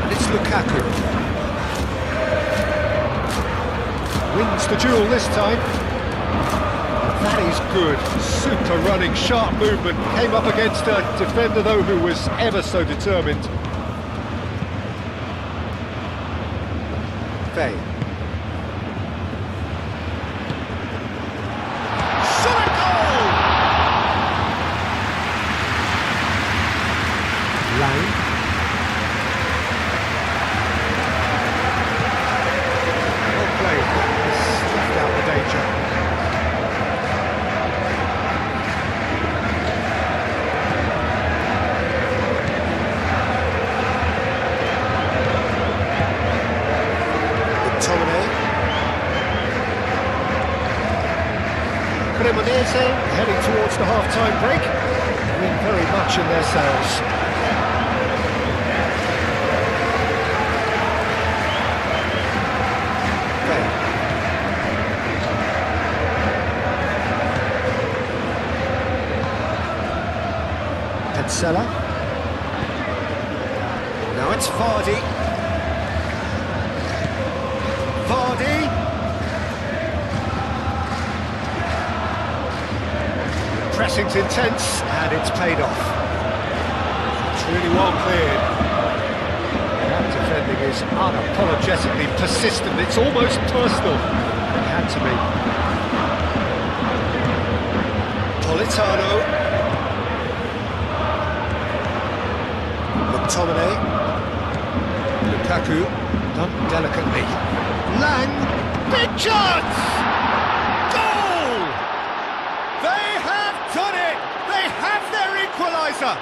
And it's Lukaku. Wins the duel this time. That is good. Super running, sharp movement. Came up against a defender, though, who was ever so determined. Faye. Shot a goal! Lane. Well played. Snuffed out the danger. Cremonese heading towards the half-time break. Win very much in their sails. Petzela. Now it's Vardy. Vardy. Pressing's intense, and it's paid off. It's really well cleared. That defending is unapologetically persistent. It's almost personal. It had to be. Politano. McTominay. Lukaku. Done delicately. Lang. Big chance! Goal! They have done it! They have their equalizer!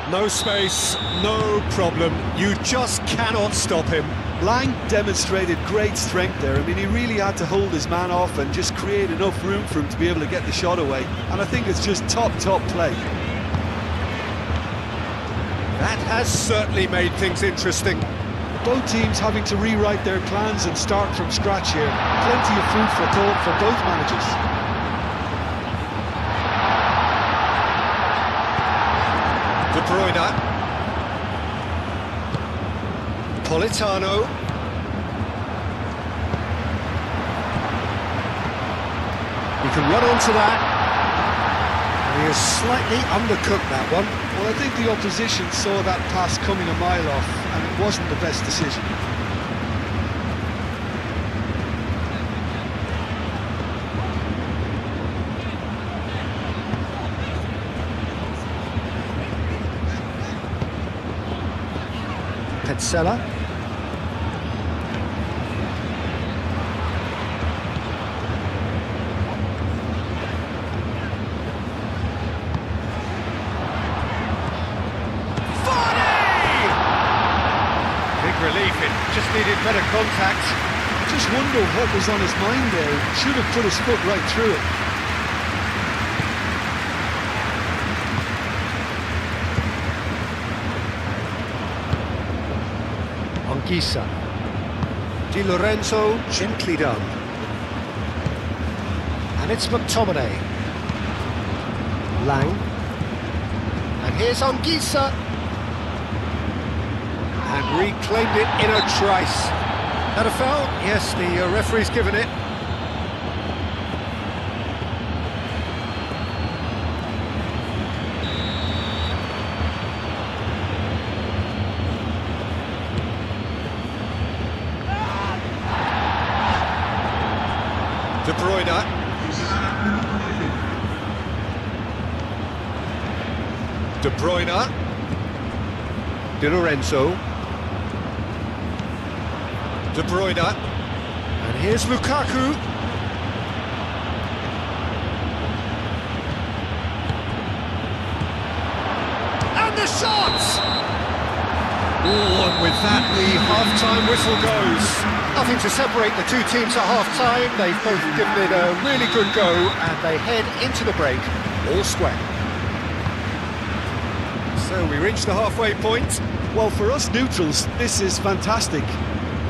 No space, no problem. You just cannot stop him. Lang demonstrated great strength there. I mean, he really had to hold his man off and just create enough room for him to be able to get the shot away. And I think it's just top play. That has certainly made things interesting. Both teams having to rewrite their plans and start from scratch here. Plenty of food for thought for both managers. De Bruyne. Politano. He can run onto that. And he has slightly undercooked that one. Well, I think the opposition saw that pass coming a mile off, and it wasn't the best decision. Petzela. just needed better contact. I just wonder what was on his mind there. Should have put his foot right through it. Anguissa. Di Lorenzo, gently done. And it's McTominay. Lang. And here's Anguissa. And reclaimed it in a trice. Had a foul? Yes, the referee's given it. De Bruyne. De Bruyne. Di Lorenzo. De Bruyne. And here's Lukaku. And the shot! Oh, and with that, the half-time whistle goes. Nothing to separate the two teams at half-time. They've both given it a really good go, and they head into the break all square. So we reach the halfway point. Well, for us neutrals, this is fantastic.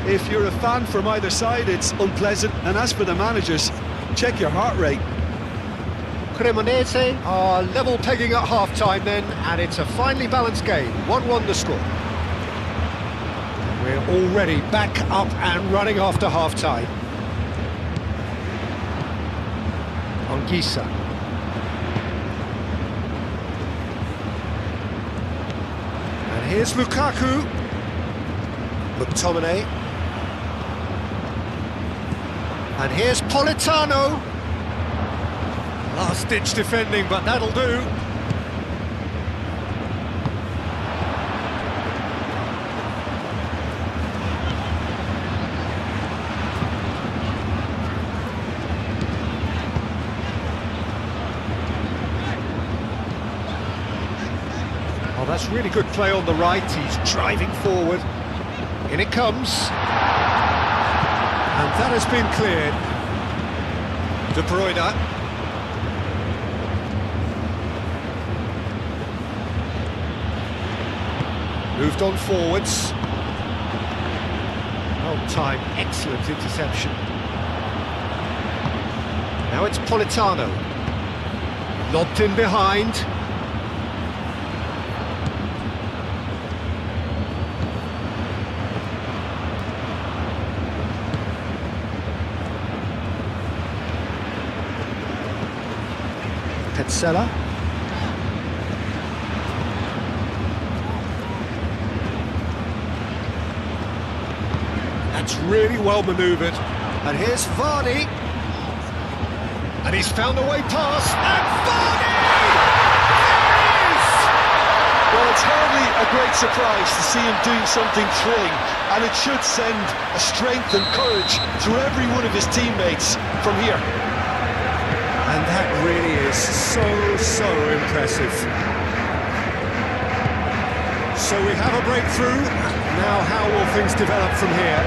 If you're a fan from either side, it's unpleasant. And as for the managers, check your heart rate. Cremonese are level pegging at half-time then, and it's a finely balanced game. 1-1 the score. We're already back up and running after half-time. Anguissa. And here's Lukaku. McTominay. And here's Politano. Last-ditch defending, but that'll do. Oh, that's really good play on the right. He's driving forward. In it comes. And that has been cleared. De Bruyne. Moved on forwards. Well timed, excellent interception. Now it's Politano. Lobbed in behind. Petzela. That's really well manoeuvred. And here's Vardy. And he's found a way past. And Vardy! There it is! Well, it's hardly a great surprise to see him doing something thrilling, and it should send a strength and courage through every one of his teammates from here. And that really is so impressive. So we have a breakthrough. Now how will things develop from here?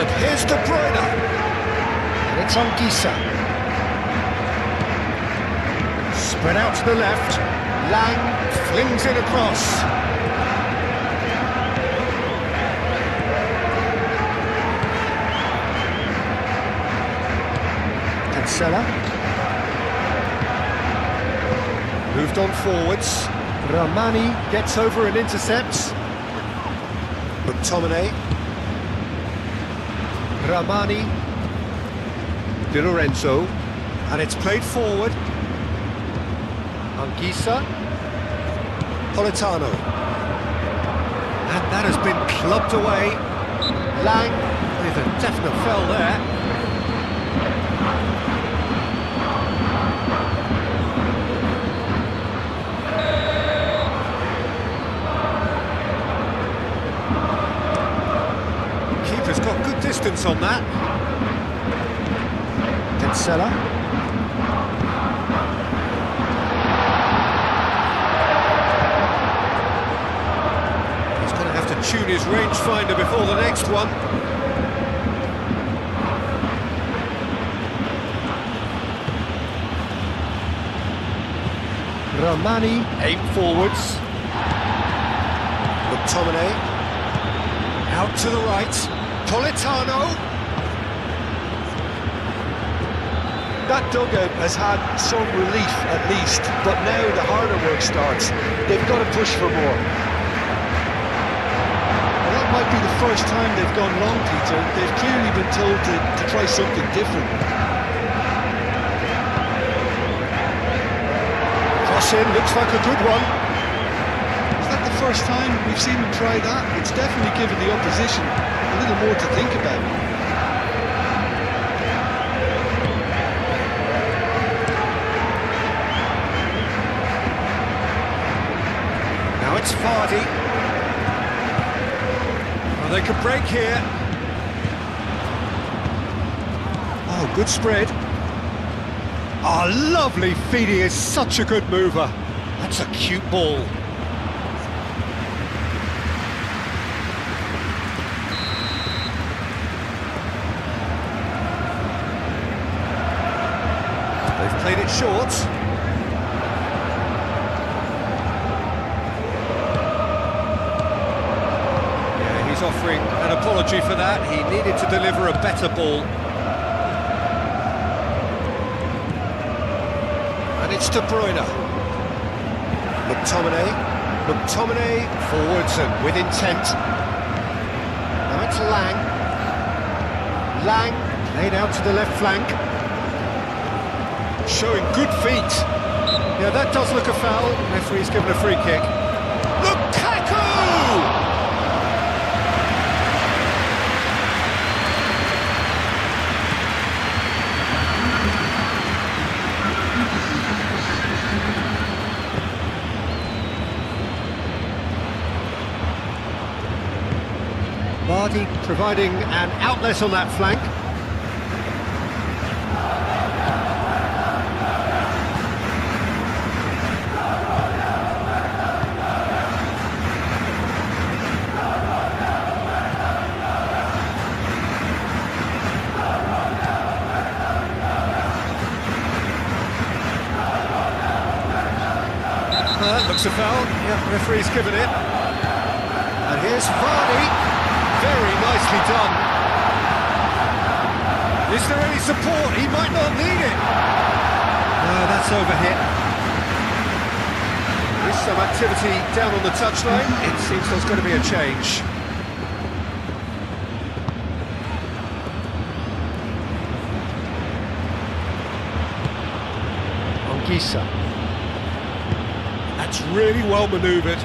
And here's De Bruyne. And it's Anguissa. Spread out to the left. Lang flings it across. Petzela. Moved on forwards. Ramani gets over and intercepts. McTominay. Ramani. Di Lorenzo. And it's played forward. Anguissa. Politano. And that has been clubbed away. Lang with a definite foul there. Keeper's got good distance on that. Petzela. tune his rangefinder before the next one. Romani aim forwards. McTominay. Out to the right. Politano. That dugout has had some relief at least, but now the harder work starts. They've got to push for more. Well, that might be the first time they've gone long, Peter. They've clearly been told to try something different. Cross in, looks like a good one. Is that the first time we've seen them try that? It's definitely given the opposition a little more to think about. Now it's Vardy. Oh, they could break here. Oh, good spread. Oh, lovely feed. He is such a good mover. That's a cute ball. They've played it short. Yeah, he's offering an apology for that. He needed to deliver a better ball. And it's De Bruyne. McTominay forwards and with intent. Now it's Lang laid out to the left flank. Showing good feet. Yeah, that does look a foul. Referee's given a free kick. Lukaku! Vardy providing an outlet on that flank. That looks a foul. Yeah, referee's given it. And here's Vardy. Very nicely done. Is there any support? He might not need it. No, that's overhit. There's some activity down on the touchline. It seems there's going to be a change. Anguissa. That's really well manoeuvred.